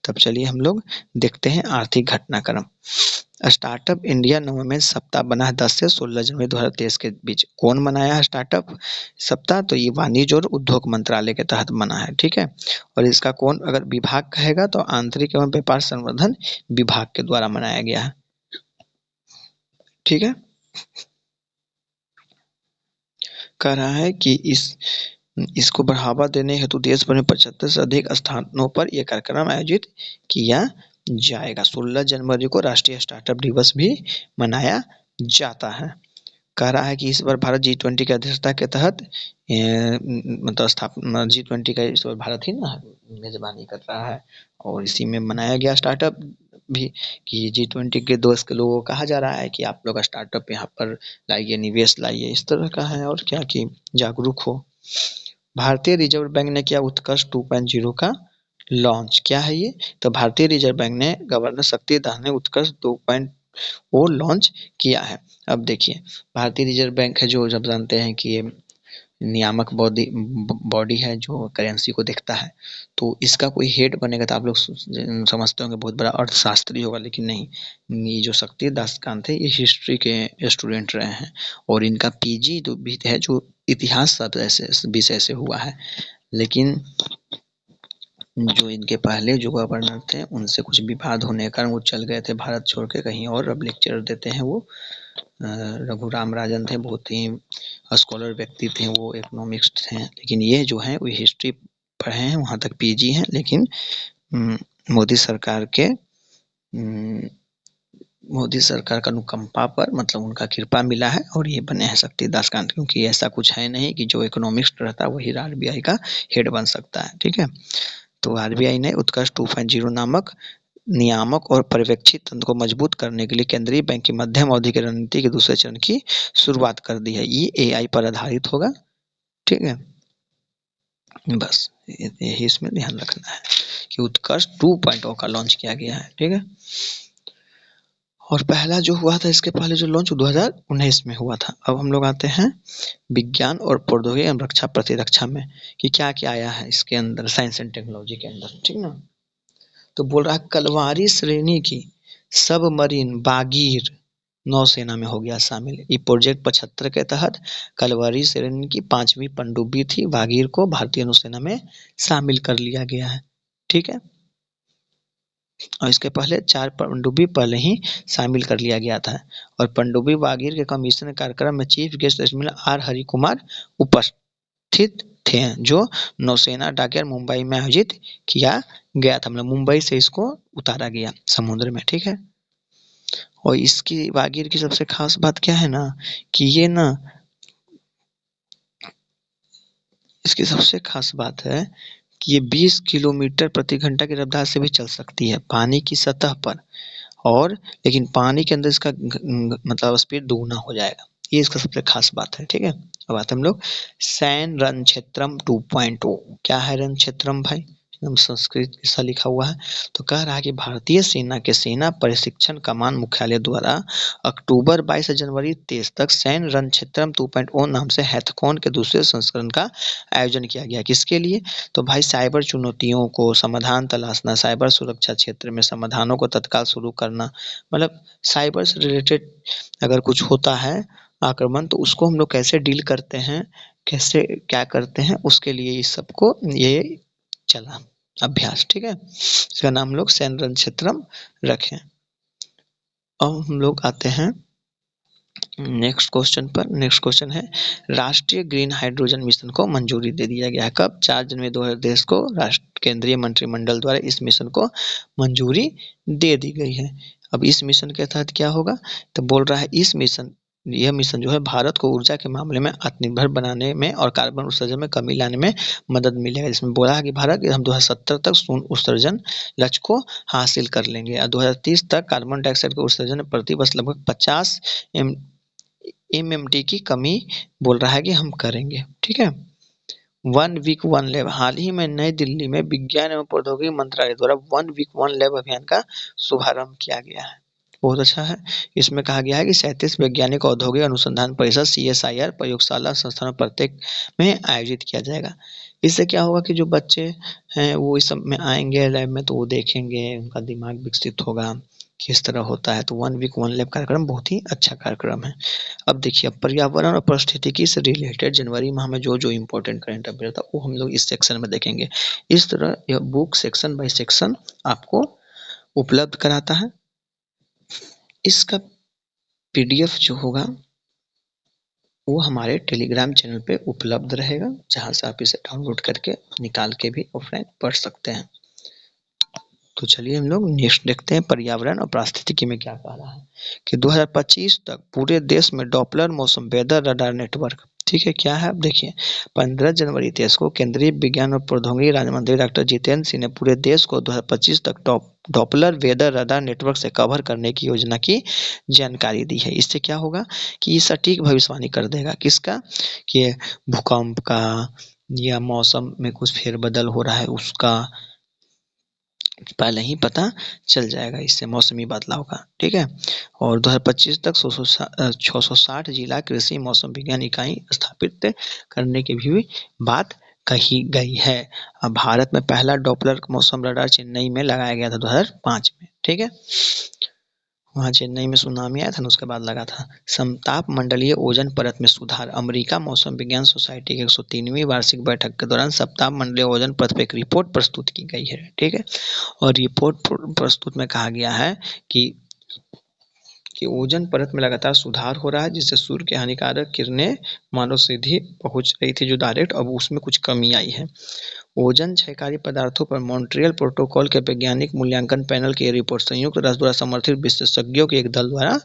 S1: तब चलिए हम लोग देखते हैं आर्थिक घटनाक्रम। स्टार्टअप इंडिया नवोन्मेष सप्ताह बना है 10 से 16 जनवरी 2023 के बीच। कौन मनाया है स्टार्टअप सप्ताह, तो ये वाणिज्य और उद्योग मंत्रालय के तहत बना है, ठीक है। और इसका कौन अगर विभाग कहेगा तो आंतरिक एवं व्यापार संवर्धन विभाग के द्वारा मनाया गया है, ठीक है। कह रहा है कि इसको बढ़ावा देने हेतु देश भर में 75 से अधिक स्थानों पर यह कार्यक्रम आयोजित किया जाएगा। 16 जनवरी को राष्ट्रीय स्टार्टअप दिवस भी मनाया जाता है। कह रहा है कि इस बार भारत G20 की अध्यक्षता के तहत मतलब स्थापना G20 का इस बार भारत ही ना मेजबानी कर रहा है और इसी में मनाया गया स्टार्टअप भी कि G20 के दोस्त के लोगों को कहा जा रहा है कि आप लोग स्टार्टअप यहाँ पर लाइए, निवेश लाइए, इस तरह का है। और क्या कि जागरूक हो। भारतीय रिजर्व बैंक ने किया उत्कर्ष 2.0 का लॉन्च। क्या है ये, तो भारतीय रिजर्व बैंक ने गवर्नर शक्तिदास ने उत्कर्ष 2.0 लॉन्च किया है। अब देखिए भारतीय रिजर्व बैंक है जो जब जानते हैं कि ये नियामक बॉडी है जो करेंसी को देखता है, तो इसका कोई हेड बनेगा तो आप लोग समझते होंगे बहुत बड़ा अर्थशास्त्री होगा, लेकिन नहीं, ये जो शक्तिदास कांत है ये हिस्ट्री के स्टूडेंट रहे हैं और इनका पीजी जो भी है जो इतिहास विषय से हुआ है। लेकिन जो इनके पहले जो गवर्नर थे उनसे कुछ विवाद होने के कारण वो चल गए थे भारत छोड़ के कहीं और। अब लेक्चर देते हैं वो रघुराम राजन थे, बहुत ही स्कॉलर व्यक्ति थे वो, इकोनॉमिक्स थे, लेकिन ये जो हैं वो हिस्ट्री पढ़े हैं, वहाँ तक पीजी हैं, लेकिन मोदी सरकार के मोदी सरकार का अनुकंपा पर मतलब उनका कृपा मिला है और ये बने हैं शक्तिदास कांत, क्योंकि ऐसा कुछ है नहीं कि जो इकोनॉमिक्स रहता है वही आरबीआई का हेड बन सकता है, ठीक है। तो आरबीआई ने उत्कर्ष 2.0 नामक नियामक और पर्यवेक्षी तंत्र को मजबूत करने के लिए केंद्रीय बैंक की मध्यम अवधि की रणनीति के दूसरे चरण की शुरुआत कर दी है। ये एआई पर आधारित होगा, ठीक है। बस यही इसमें ध्यान रखना है कि उत्कर्ष 2.0 का लॉन्च किया गया है, ठीक है। और पहला जो हुआ था इसके पहले जो लॉन्च 2019 में हुआ था। अब हम लोग आते हैं विज्ञान और प्रौद्योगिकी एवं रक्षा प्रतिरक्षा में कि क्या क्या आया है इसके अंदर, साइंस एंड टेक्नोलॉजी के अंदर, ठीक ना। तो बोल रहा है कलवारी श्रेणी की सबमरीन बागीर नौसेना में हो गया शामिल। ये प्रोजेक्ट 75 के तहत कलवारी श्रेणी की 5वीं पनडुब्बी थी बागीर को भारतीय नौसेना में शामिल कर लिया गया है, ठीक है। और इसके पहले 4 पनडुब्बी पहले ही शामिल कर लिया गया था। और पनडुब्बी बागीर के कमीशन कार्यक्रम में chief guest admiral R Hari Kumar उपस्थित थे, जो नौसेना डॉकयार्ड मुंबई में आयोजित किया गया था। मतलब मुंबई से इसको उतारा गया समुद्र में, ठीक है। और इसकी बागीर की सबसे खास बात क्या है ना कि ये ना, इसकी सबसे खास बात है कि ये 20 किलोमीटर प्रति घंटा की रफ्तार से भी चल सकती है पानी की सतह पर। और लेकिन पानी के अंदर इसका मतलब स्पीड दुगुना हो जाएगा। ये इसका सबसे खास बात है। ठीक है, अब आते हम लोग सैन रन क्षेत्रम 2.0। क्या है रन क्षेत्रम भाई? एकदम संस्कृत जैसा लिखा हुआ है। तो कह रहा है कि भारतीय सेना के सेना प्रशिक्षण कमान मुख्यालय द्वारा अक्टूबर 22 से जनवरी 23 तक सैन रन क्षेत्रम 2.0 नाम से हैथकॉन के दूसरे संस्करण का आयोजन किया गया। किसके लिए? तो भाई साइबर चुनौतियों को समाधान तलाशना, साइबर सुरक्षा क्षेत्र में समाधानों को तत्काल शुरू करना, मतलब साइबर से रिलेटेड अगर कुछ होता है आक्रमण तो उसको हम लोग कैसे डील करते हैं, कैसे क्या करते हैं, उसके लिए इस सबको ये चला अभ्यास। ठीक है, इसका नाम हम लोग सैन क्षेत्रम रखें। अब हम लोग आते हैं नेक्स्ट क्वेश्चन पर। नेक्स्ट क्वेश्चन है राष्ट्रीय ग्रीन हाइड्रोजन मिशन को मंजूरी दे दिया गया है। कब? 4 जनवरी 2023 को राष्ट्र केंद्रीय मंत्रिमंडल द्वारा इस मिशन को मंजूरी दे दी गई है। अब इस मिशन के तहत क्या होगा? तो बोल रहा है यह मिशन जो है भारत को ऊर्जा के मामले में आत्मनिर्भर बनाने में और कार्बन उत्सर्जन में कमी लाने में मदद मिलेगा। इसमें बोला है कि भारत हम 2070 तक शून्य उत्सर्जन लक्ष्य को हासिल कर लेंगे और 2030 तक कार्बन डाइऑक्साइड के उत्सर्जन में प्रति वर्ष लगभग 50 MMT की कमी बोल रहा है कि हम करेंगे। ठीक है, 1 वीक 1 लैब। हाल ही में नई दिल्ली में विज्ञान एवं प्रौद्योगिकी मंत्रालय द्वारा 1 वीक 1 लैब अभियान का शुभारंभ किया गया है। बहुत अच्छा है। इसमें कहा गया है कि 37 वैज्ञानिक औद्योगिक अनुसंधान परिषद CSIR प्रयोगशाला संस्थानों प्रत्येक में आयोजित किया जाएगा। इससे क्या होगा कि जो बच्चे हैं वो इस सब में आएंगे लैब में, तो वो देखेंगे, उनका दिमाग विकसित होगा किस तरह होता है। तो 1 वीक 1 लैब कार्यक्रम बहुत ही अच्छा कार्यक्रम है। अब देखिए पर्यावरण और पारिस्थितिकी से रिलेटेड जनवरी माह में जो जो इम्पोर्टेंट करंट अफेयर था वो हम लोग इस सेक्शन में देखेंगे। इस तरह यह बुक सेक्शन बाय सेक्शन आपको उपलब्ध कराता है। इसका PDF जो होगा वो हमारे टेलीग्राम चैनल पे उपलब्ध रहेगा, जहाँ से आप इसे डाउनलोड करके निकाल के भी ऑफलाइन पढ़ सकते हैं। तो चलिए हम लोग नेक्स्ट देखते हैं पर्यावरण और पारिस्थितिकी में क्या कह रहा है कि 2025 तक पूरे देश में डॉपलर मौसम वेदर रडार नेटवर्क। ठीक है, क्या है? अब देखिए 15 जनवरी 23 को केंद्रीय विज्ञान और प्रौद्योगिकी राज्य मंत्री डॉक्टर जितेंद्र सिंह ने पूरे देश को 2025 तक डॉपलर वेदर रडार नेटवर्क से कवर करने की योजना की जानकारी दी है। इससे क्या होगा कि ये सटीक भविष्यवाणी कर देगा किसका? कि भूकंप का या मौसम में कुछ फेरबदल हो रहा है उसका पहले ही पता चल जाएगा इससे मौसमी बदलाव का। ठीक है, और 2025 तक 660 जिला कृषि मौसम विज्ञान इकाई स्थापित करने की भी बात कही गई है। अब भारत में पहला डॉपलर मौसम रडार चेन्नई में लगाया गया था 2005 में। ठीक है, वहाँ चेन्नई में सुनामी आया था ना, उसके बाद लगा था। समताप मंडलीय ओजन परत में सुधार। अमेरिका मौसम विज्ञान सोसाइटी की 103वीं वार्षिक बैठक के दौरान सप्ताह मंडलीय ओजन परत पर एक रिपोर्ट प्रस्तुत की गई है। ठीक है, और रिपोर्ट प्रस्तुत में कहा गया है कि ओजन परत में लगातार सुधार हो रहा है, जिससे सूर्य की हानिकारक किरणें मानव सीधी पहुंच रही थी जो डायरेक्ट, अब उसमें कुछ कमी आई है। ओजन क्षयकारी पदार्थों पर मॉन्ट्रियल प्रोटोकॉल के वैज्ञानिक मूल्यांकन पैनल की रिपोर्ट संयुक्त राष्ट्र द्वारा समर्थित विशेषज्ञों के एक दल द्वारा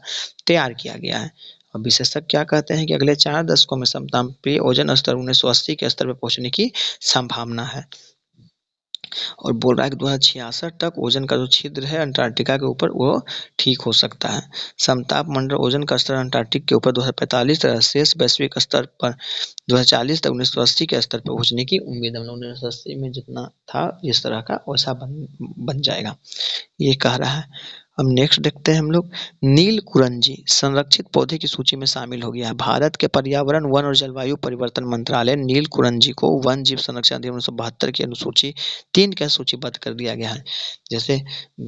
S1: तैयार किया गया है। अब विशेषज्ञ क्या कहते हैं कि अगले 4 दशकों में समतापीय ओजन स्तर 1980 के स्तर पर पहुंचने की संभावना है। और बोल रहा है कि 2066 तक ओजन का जो छिद्र है अंटार्कटिका के ऊपर वो ठीक हो सकता है। समताप मंडल ओजन का स्तर अंटार्कटिक के ऊपर 2045 तक शेष वैश्विक स्तर पर 2040 तक 1980 के स्तर पर पहुंचने की उम्मीद है। 1980 में जितना था इस तरह का वैसा बन जाएगा, ये कह रहा है। अब नेक्स्ट देखते हैं हम लोग नील कुरंजी संरक्षित पौधे की सूची में शामिल हो गया है। भारत के पर्यावरण वन और जलवायु परिवर्तन मंत्रालय नील कुरंजी को वन जीव संरक्षण अधिनियम 1972 की अनुसूची 3 के सूचीबद्ध कर दिया गया है। जैसे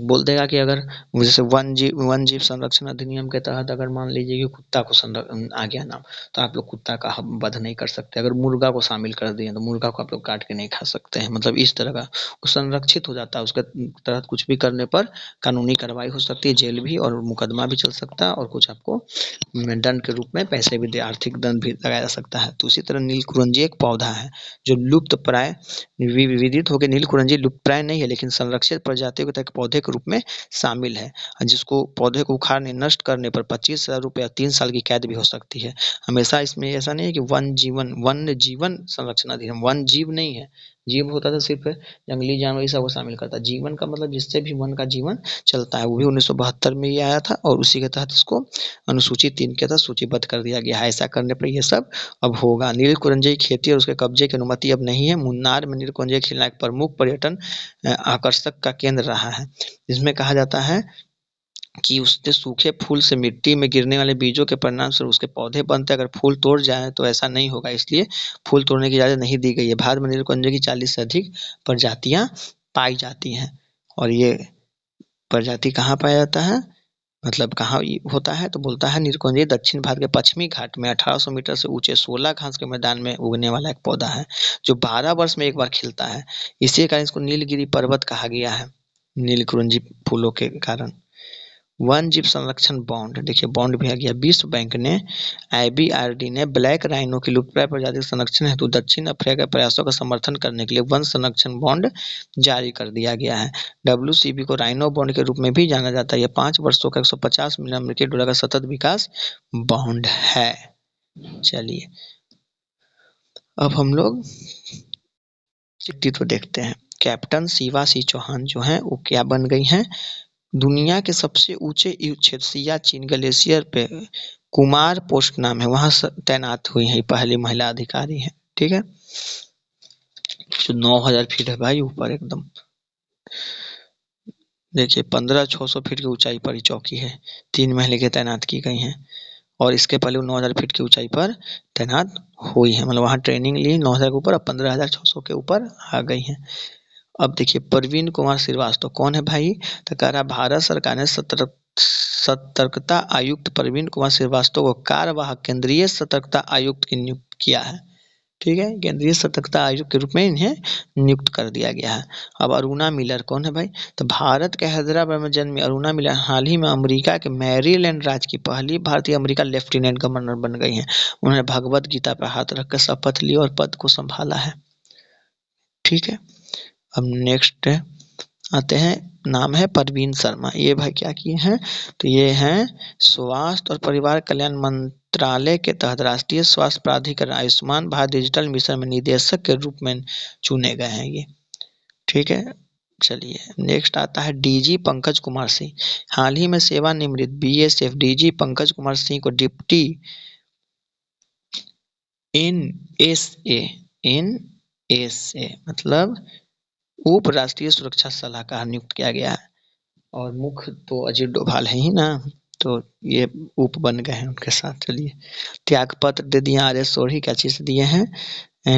S1: बोल देगा कि अगर जैसे वन जीव संरक्षण अधिनियम के तहत अगर मान लीजिए कि कुत्ता को आ गया नाम, तो आप लोग कुत्ता का वध नहीं कर सकते। अगर मुर्गा को शामिल कर दिए तो मुर्गा को आप लोग काट के नहीं खा सकते हैं। मतलब इस तरह का वो संरक्षित हो जाता है, उसके तहत कुछ भी करने पर कानूनी कार्रवाई हो सकती है, जेल भी और मुकदमा भी चल सकता है, और कुछ आपको दंड के रूप में पैसे भी आर्थिक दंड भी लगाया जा सकता है। तो उसी तरह नील कुरंजी एक पौधा है जो लुप्त प्राय विविधित होकर नील कुरंजी लुप्त प्राय नहीं है, लेकिन संरक्षित प्रजातियों के तक पौधे के रूप में शामिल है, जिसको पौधे को उखाड़ने नष्ट करने पर 25,000 रुपये या 3 साल की कैद भी हो सकती है। हमेशा इसमें ऐसा नहीं है कि वन्य जीवन संरक्षण अधिनियम वन जीव नहीं है, जीव होता था सिर्फ जंगली जानवर ये सब को शामिल करता। जीवन का मतलब जिससे भी वन का जीवन चलता है, वो भी 1972 में ये आया था और उसी के तहत इसको अनुसूची 3 के तहत सूचीबद्ध कर दिया गया है। ऐसा करने पर ये सब अब होगा। नीलकुंज की खेती और उसके कब्जे की अनुमति अब नहीं है। मुन्नार में नीलकुंज खिलना एक प्रमुख पर्यटन आकर्षक का केंद्र रहा है। इसमें कहा जाता है कि उसके सूखे फूल से मिट्टी में गिरने वाले बीजों के परिणाम से उसके पौधे बनते हैं। अगर फूल तोड़ जाए तो ऐसा नहीं होगा, इसलिए फूल तोड़ने की इजाज़त नहीं दी गई है। भारत में नीलकुंज की 40 से अधिक प्रजातियां पाई जाती हैं। और ये प्रजाति कहाँ पाया जाता है, मतलब कहाँ होता है, तो बोलता है नीलकुंज दक्षिण भारत के पश्चिमी घाट में 1800 मीटर से ऊंचे 16 घास के मैदान में उगने वाला एक पौधा है, जो 12 वर्ष में एक बार खिलता है। इसी कारण इसको नीलगिरी पर्वत कहा गया है, नीलकुंजी फूलों के कारण। वन जीव संरक्षण बॉन्ड, देखिए बॉन्ड भी आ गया। विश्व बैंक ने, IBRD ने ब्लैक राइनो की लुप्तप्राय प्रजाति के संरक्षण हेतु दक्षिण अफ्रीका के प्रयासों का समर्थन करने के लिए वन संरक्षण बॉन्ड जारी कर दिया गया है। WCB को राइनो बॉन्ड के रूप में भी जाना जाता है। यह 5 वर्षों का 150 मिलियन अमेरिकी डॉलर का सतत विकास बॉन्ड है। चलिए अब हम लोग व्यक्तित्व देखते हैं। कैप्टन शिवाजी चौहान जो है वो क्या बन गई हैं, दुनिया के सबसे ऊंचे क्षेत्र सियाचिन ग्लेशियर पे कुमार पोस्ट नाम है, वहां तैनात हुई है, पहली महिला अधिकारी है। ठीक है, जो 9000 फीट है भाई ऊपर एकदम। देखिए 15600 फीट की ऊंचाई पर ही चौकी है, 3 महिला के तैनात की गई हैं। और इसके पहले वो 9000 फीट की ऊंचाई पर तैनात हुई है, मतलब वहाँ ट्रेनिंग ली 9000 के ऊपर, अब 15600 के ऊपर आ गई हैं। अब देखिए प्रवीण कुमार श्रीवास्तव कौन है भाई, तो कह रहा भारत सरकार ने सतर्कता आयुक्त प्रवीण कुमार श्रीवास्तव को कार्यवाहक केंद्रीय सतर्कता आयुक्त की नियुक्त किया है। ठीक है, केंद्रीय सतर्कता आयुक्त के रूप में इन्हें नियुक्त कर दिया गया है। अब अरुणा मिलर कौन है भाई, तो भारत के हैदराबाद में जन्मी अरुणा मिलर हाल ही में अमेरिका के मैरीलैंड राज्य की पहली भारतीय अमेरिका लेफ्टिनेंट गवर्नर बन गई हैं। उन्होंने भगवत गीता पर हाथ रखकर शपथ ली और पद को संभाला है। ठीक है, अब नेक्स्ट आते हैं, नाम है परवीन शर्मा। ये भाई क्या किए हैं, तो ये हैं स्वास्थ्य और परिवार कल्याण मंत्रालय के तहत राष्ट्रीय स्वास्थ्य प्राधिकरण आयुष्मान भारत डिजिटल मिशन में निदेशक के रूप में चुने गए हैं ये। ठीक है, चलिए नेक्स्ट आता है DG पंकज कुमार सिंह। हाल ही में सेवानिवृत्त BSF DG पंकज कुमार सिंह को डिप्टी NSA मतलब उप राष्ट्रीय सुरक्षा सलाहकार नियुक्त किया गया है। और मुख्य तो अजीत डोभाल है ही ना, तो ये उप बन गए हैं उनके साथ। चलिए त्याग पत्र दे दिए RS सोढ़ी, क्या चीज़ दिए हैं,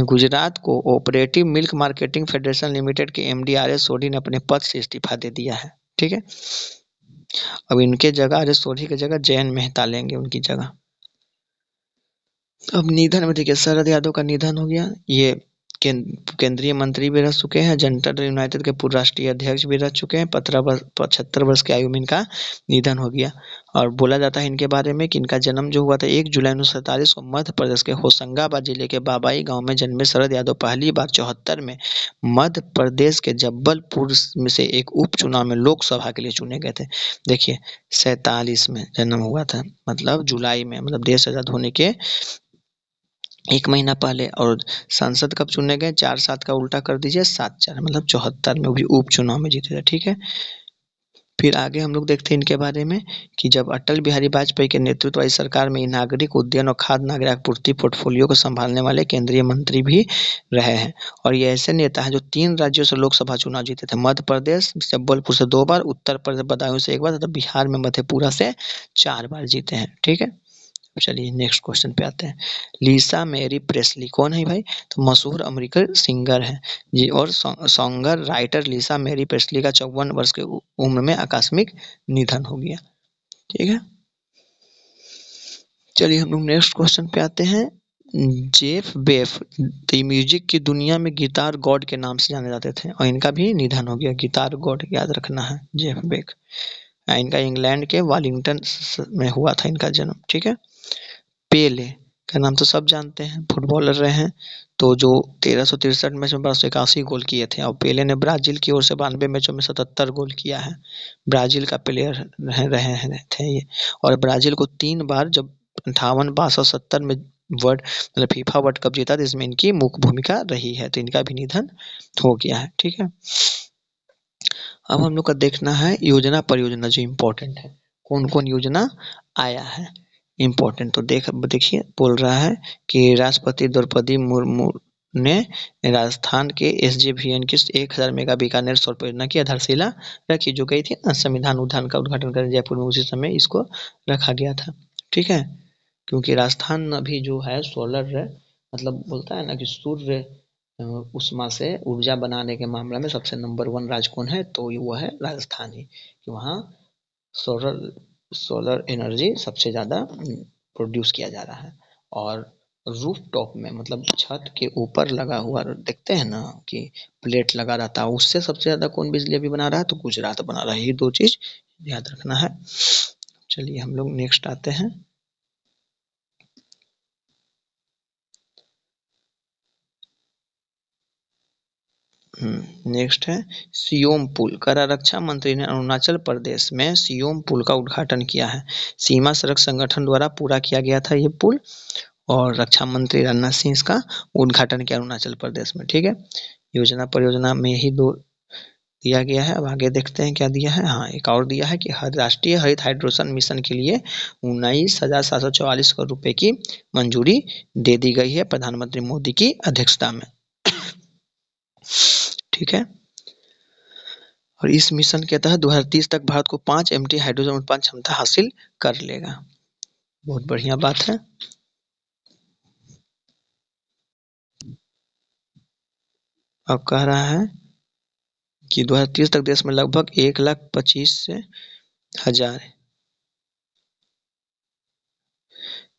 S1: Gujarat co operative milk marketing federation limited के MD RS सोढ़ी ने अपने पद से इस्तीफा दे दिया है। ठीक है, अब इनके जगह RS सोढ़ी की जगह जयंत मेहता लेंगे उनकी जगह। अब निधन में देखिए शरद यादव का निधन हो गया, ये केंद्रीय मंत्री भी रह चुके हैं, जनता दल यूनाइटेड के पूर्व राष्ट्रीय अध्यक्ष भी रह चुके हैं। 75 वर्ष की आयु में इनका निधन हो गया। और बोला जाता है इनके बारे में कि इनका जन्म जो हुआ था 1 जुलाई 1947 को मध्य प्रदेश के होशंगाबाद जिले के बाबाई गांव में जन्मे शरद यादव पहली बार 74 में मध्य प्रदेश के जब्बलपुर में से एक उपचुनाव में लोकसभा के लिए चुने गए थे। देखिए 47 में जन्म हुआ था, मतलब जुलाई में, मतलब देश आजाद होने के 1 महीना पहले। और सांसद कब चुने गए, 4-7 का उल्टा कर दीजिए 7-4, मतलब 74 में, वो भी उपचुनाव में जीते थे। ठीक है, फिर आगे हम लोग देखते हैं इनके बारे में कि जब अटल बिहारी वाजपेयी के नेतृत्व वाली सरकार में नागरिक उड्डयन और खाद्य नागरिक आपूर्ति पोर्टफोलियो को संभालने वाले केंद्रीय मंत्री भी रहे हैं। और ये ऐसे नेता हैं जो 3 राज्यों से लोकसभा चुनाव जीते थे, मध्य प्रदेश जब्बलपुर से 2 बार, उत्तर प्रदेश बदायूं से 1 बार तथा बिहार में मधेपुरा से 4 बार जीते हैं। ठीक है, चलिए नेक्स्ट क्वेश्चन पे आते हैं। लिसा मैरी प्रेस्ली कौन है भाई, तो मशहूर अमेरिकन सिंगर है जी और सॉन्गर राइटर लिसा मैरी प्रेस्ली का 54 वर्ष की उम्र में आकस्मिक निधन हो गया। ठीक है, चलिए हम लोग नेक्स्ट क्वेश्चन पे आते हैं। जेफ बेफ द म्यूजिक की दुनिया में गिटार गॉड के नाम से जाने जाते थे और इनका भी निधन हो गया। गिटार गॉड याद रखना है, जेफ बेक। इनका इंग्लैंड के वालिंगटन में हुआ था इनका जन्म। ठीक है, पेले का नाम तो सब जानते हैं, फुटबॉलर रहे हैं, तो जो 1363 मैच में 1281 गोल किए थे। और पेले ने ब्राजील की ओर से 92 मैचों में 77 गोल किया है। ब्राजील का प्लेयर रहे थे ये। और ब्राजील को 3 बार, जब 58, 62, 70 में वर्ल्ड मतलब फीफा वर्ल्ड कप जीता, तो इसमें इनकी मुख्य भूमिका रही है, तो इनका भी निधन हो गया है। ठीक है, अब हम लोग का देखना है योजना परियोजना जो इम्पोर्टेंट है, कौन कौन योजना आया है इम्पोर्टेंट। तो देखिए बोल रहा है कि राष्ट्रपति द्रौपदी मुर्मू ने राजस्थान के SJVN की 1000 मेगा बीकानेर सौर परियोजना की आधारशिला रखी, जो गई थी ना संविधान उद्यान का उद्घाटन कर जयपुर में, उसी समय इसको रखा गया था। ठीक है, क्योंकि राजस्थान अभी जो है सोलर मतलब बोलता है ना कि सूर्य उष्मा से ऊर्जा बनाने के मामले में सबसे नंबर 1 राज्य कौन है, तो वो है राजस्थान ही, कि वहाँ सोलर सोलर एनर्जी सबसे ज़्यादा प्रोड्यूस किया जा रहा है। और रूफ टॉप में मतलब छत के ऊपर लगा हुआ देखते हैं ना कि प्लेट लगा रहता है, उससे सबसे ज़्यादा कौन बिजली अभी बना रहा है, तो गुजरात बना रहा है। ये 2 चीज़ याद रखना है। चलिए हम लोग नेक्स्ट आते हैं। नेक्स्ट है सियोम पुल। कर आरक्षण मंत्री ने अरुणाचल प्रदेश में सियोम पुल का उद्घाटन किया है। सीमा सड़क संगठन द्वारा पूरा किया गया था ये पुल, और रक्षा मंत्री राजनाथ सिंह इसका उद्घाटन किया अरुणाचल प्रदेश में। ठीक है, योजना परियोजना में ही 2 दिया गया है। अब आगे देखते हैं क्या दिया है। हाँ, एक और दिया है कि राष्ट्रीय हरित हाइड्रोजन मिशन के लिए 19,744 करोड़ रुपए की मंजूरी दे दी गई है प्रधानमंत्री मोदी की अध्यक्षता में। ठीक है, और इस मिशन के तहत 2030 तक भारत को 5 MT हाइड्रोजन उत्पादन क्षमता हासिल कर लेगा। बहुत बढ़िया बात है। अब कह रहा है कि 2030 तक देश में लगभग 1,25,000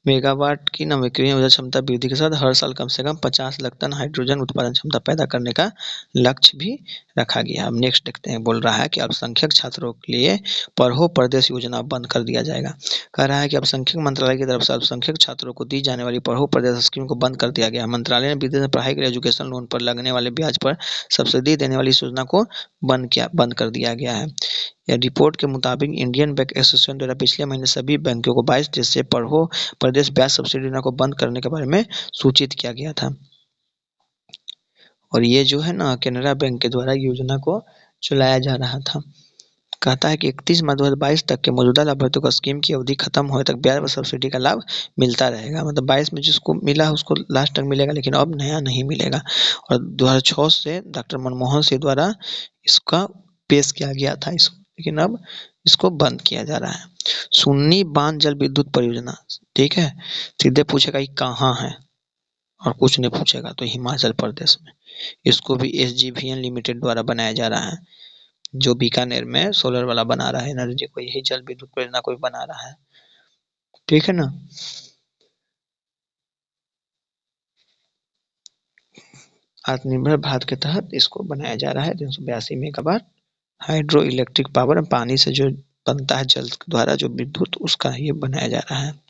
S1: मेगावाट की नवीकरणीय ऊर्जा क्षमता वृद्धि के साथ हर साल कम से कम 50 लाख टन हाइड्रोजन उत्पादन क्षमता पैदा करने का लक्ष्य भी रखा गया। अब नेक्स्ट देखते हैं। बोल रहा है कि अल्पसंख्यक छात्रों के लिए पढ़ो प्रदेश योजना बंद कर दिया जाएगा। कह रहा है कि अल्पसंख्यक मंत्रालय की तरफ से अल्पसंख्यक छात्रों को दी जाने वाली पढ़ो प्रदेश स्कीम को बंद कर दिया गया। मंत्रालय ने विदेश में पढ़ाई के लिए एजुकेशन लोन पर लगने वाले ब्याज पर सब्सिडी देने वाली इस योजना को बंद कर दिया गया है। या रिपोर्ट के मुताबिक इंडियन बैंक एसोसिएशन द्वारा पिछले महीने सभी बैंकों को 22 देश से पढ़ो प्रदेश ब्याज सब्सिडी योजना को बंद करने के बारे में सूचित किया गया था। और ये जो है ना केनरा बैंक के द्वारा योजना को चलाया जा रहा था। कहता है कि 31 मार्च 2022 तक के मौजूदा लाभार्थियों को स्कीम की अवधि खत्म होने तक ब्याज व सब्सिडी का लाभ मिलता रहेगा। मतलब 22 में जिसको मिला है उसको लास्ट तक मिलेगा, लेकिन अब नया नहीं मिलेगा। और 2006 से डॉक्टर मनमोहन सिंह द्वारा इसका पेश किया गया था इसको, लेकिन अब इसको बंद किया जा रहा है। सुन्नी बांध जल विद्युत परियोजना, ठीक है, सीधे पूछेगा ये कहाँ है और कुछ नहीं पूछेगा, तो हिमाचल प्रदेश में। इसको भी SJVN लिमिटेड द्वारा बनाया जा रहा है, जो बीकानेर में सोलर वाला बना रहा है एनर्जी को, यही जल विद्युत परियोजना को भी बना रहा है। ठीक है ना। आत्मनिर्भर भारत के तहत इसको बनाया जा रहा है 382 मेगावाट हाइड्रो इलेक्ट्रिक पावर, पानी से जो बनता है जल द्वारा जो विद्युत, उसका ये बनाया जा रहा है।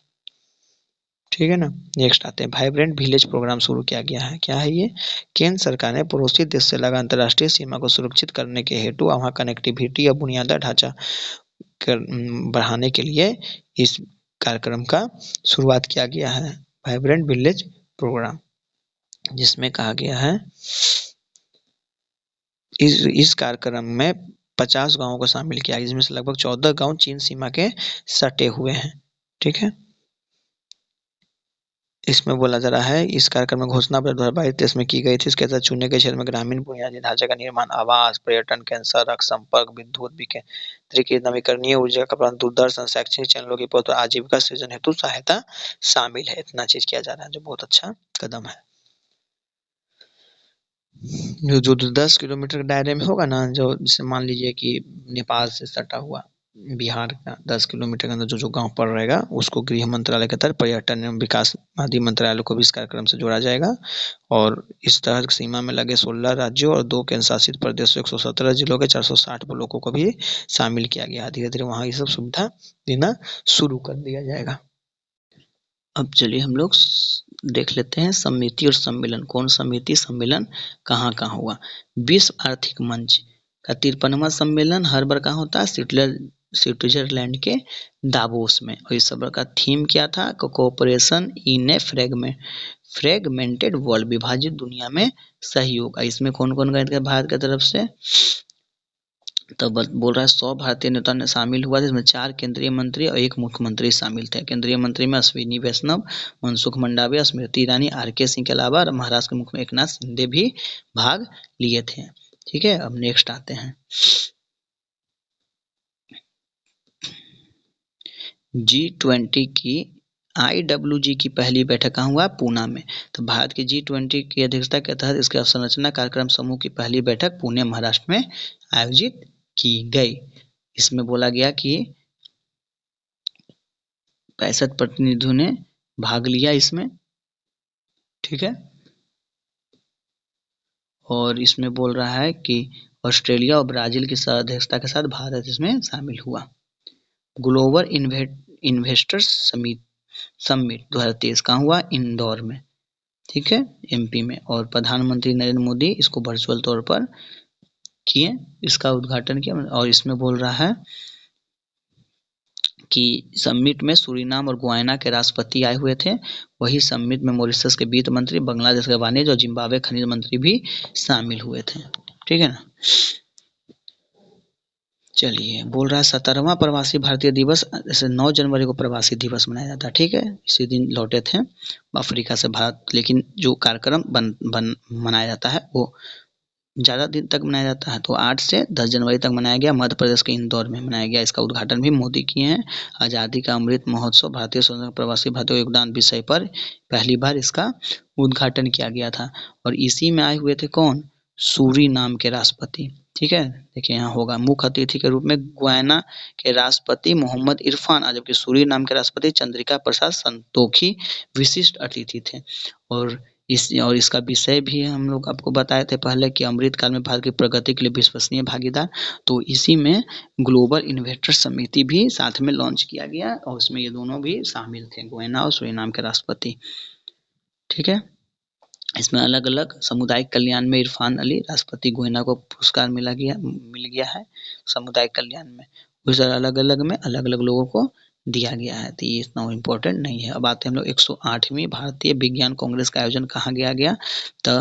S1: ठीक है ना। नेक्स्ट आते हैं वाइब्रेंट विलेज प्रोग्राम शुरू किया गया है। क्या है ये? केंद्र सरकार ने पड़ोसी देश से लगा अंतर्राष्ट्रीय सीमा को सुरक्षित करने के हेतु वहाँ कनेक्टिविटी और बुनियादी ढांचा बढ़ाने के लिए इस कार्यक्रम का शुरुआत किया गया है, वाइब्रेंट विलेज प्रोग्राम, जिसमें कहा गया है इस कार्यक्रम में 50 गांवों को शामिल किया, जिसमें से लगभग 14 गांव चीन सीमा के सटे हुए हैं। ठीक है, इसमें बोला जा रहा है इस कार्यक्रम में घोषणा 2022 में की गई थी। इसके तहत चुने गए क्षेत्र में ग्रामीण बुनियादी ढांचे का निर्माण, आवास, पर्यटन केंद्र, सड़क संपर्क, विद्युत विकेंद्रीकृत नवीकरणीय ऊर्जा का प्रबंध, दूरदर्शन, शैक्षणिक चैनलों की पहुंच, आजीविका सृजन हेतु सहायता शामिल है। इतना चीज किया जा रहा है, जो बहुत अच्छा कदम है। जो 10 किलोमीटर के दायरे में होगा ना, जो जैसे मान लीजिए कि नेपाल से सटा हुआ बिहार का 10 किलोमीटर के अंदर जो जो गांव पड़ रहेगा, उसको गृह मंत्रालय के तहत पर्यटन एवं विकास आदि मंत्रालय को भी इस कार्यक्रम से जोड़ा जाएगा। और इस तरह की सीमा में लगे 16 राज्यों और 2 केंद्र शासित प्रदेशों 117 जिलों के 460 ब्लॉकों को भी शामिल किया गया। धीरे धीरे वहाँ ये सब सुविधा देना शुरू कर दिया जाएगा। अब चलिए हम लोग देख लेते हैं समिति और सम्मेलन, कौन समिति सम्मेलन कहाँ कहाँ हुआ। विश्व आर्थिक मंच का 53वां सम्मेलन हर बार कहाँ होता है? स्विट्जरलैंड के दावोस में। और इस सब का थीम क्या था? Cooperation in a fragmented world, विभाजित दुनिया में सहयोग। इसमें कौन कौन गए थे भारत की तरफ से? तो बोल रहा है 100 भारतीय नेता ने शामिल हुआ, जिसमें 4 केंद्रीय मंत्री और 1 मुख्यमंत्री शामिल थे। केंद्रीय मंत्री में अश्विनी वैष्णव, मनसुख मंडाविया, स्मृति ईरानी, आर.के. सिंह के अलावा महाराष्ट्र के मुख्यमंत्री एकनाथ शिंदे भी भाग लिए थे। ठीक है, अब नेक्स्ट आते हैं G20 की IWG की पहली बैठक कहाँ हुआ? पूना में। तो भारत की G20 की अध्यक्षता के तहत इसके अवसंरचना कार्यक्रम समूह की पहली बैठक पुणे महाराष्ट्र में आयोजित की गई। इसमें बोला गया कि 65 प्रतिनिधियों ने भाग लिया इसमें। ठीक है, और इसमें बोल रहा है कि ऑस्ट्रेलिया और ब्राजील की अध्यक्षता के साथ भारत इसमें शामिल हुआ। ग्लोबल इन्वेस्टर्स समिट 2023 कहाँ हुआ? इंदौर में। ठीक है, MP में। और प्रधानमंत्री नरेंद्र मोदी इसको वर्चुअल तौर पर किए, इसका उद्घाटन किया। और इसमें बोल रहा है कि समिट में सूरीनाम और गुयाना के राष्ट्रपति आए हुए थे। वही समिट में मॉरिशस के वित्त मंत्री, बांग्लादेश के वाणिज्य और जिम्बाब्वे खनिज मंत्री भी शामिल हुए थे। ठीक है ना। चलिए, बोल रहा है 17वां प्रवासी भारतीय दिवस, जैसे 9 जनवरी को प्रवासी दिवस मनाया जाता है। ठीक है, इसी दिन लौटे थे अफ्रीका से भारत। लेकिन जो कार्यक्रम मनाया जाता है वो ज़्यादा दिन तक मनाया जाता है, तो 8 से 10 जनवरी तक मनाया गया। मध्य प्रदेश के इंदौर में मनाया गया। इसका उद्घाटन भी मोदी किए हैं। आज़ादी का अमृत महोत्सव, भारतीय स्वतंत्रता प्रवासी भारतीय योगदान विषय पर पहली बार इसका उद्घाटन किया गया था। और इसी में आए हुए थे कौन? सूरीनाम के राष्ट्रपति। ठीक है, देखिए यहाँ होगा मुख्य अतिथि के रूप में गुयाना के राष्ट्रपति मोहम्मद इरफान, जबकि सूरीनाम के राष्ट्रपति चंद्रिका प्रसाद संतोखी विशिष्ट अतिथि थे। और इसका विषय भी हम लोग आपको बताए थे पहले कि अमृतकाल में भारत की प्रगति के लिए विश्वसनीय भागीदार। तो इसी में ग्लोबल इन्वेस्टर समिति भी साथ में लॉन्च किया गया और उसमें ये दोनों भी शामिल थे, गुयाना और सूरीनाम के राष्ट्रपति। ठीक है, इसमें अलग अलग सामुदायिक कल्याण में इरफान अली राष्ट्रपति गुयाना को पुरस्कार मिल गया है सामुदायिक कल्याण में। उस अलग अलग में अलग अलग लोगों को दिया गया है, तो ये इतना इम्पोर्टेंट नहीं है। अब आते हैं हम लोग 108वीं भारतीय विज्ञान कांग्रेस का आयोजन कहाँ गया? तो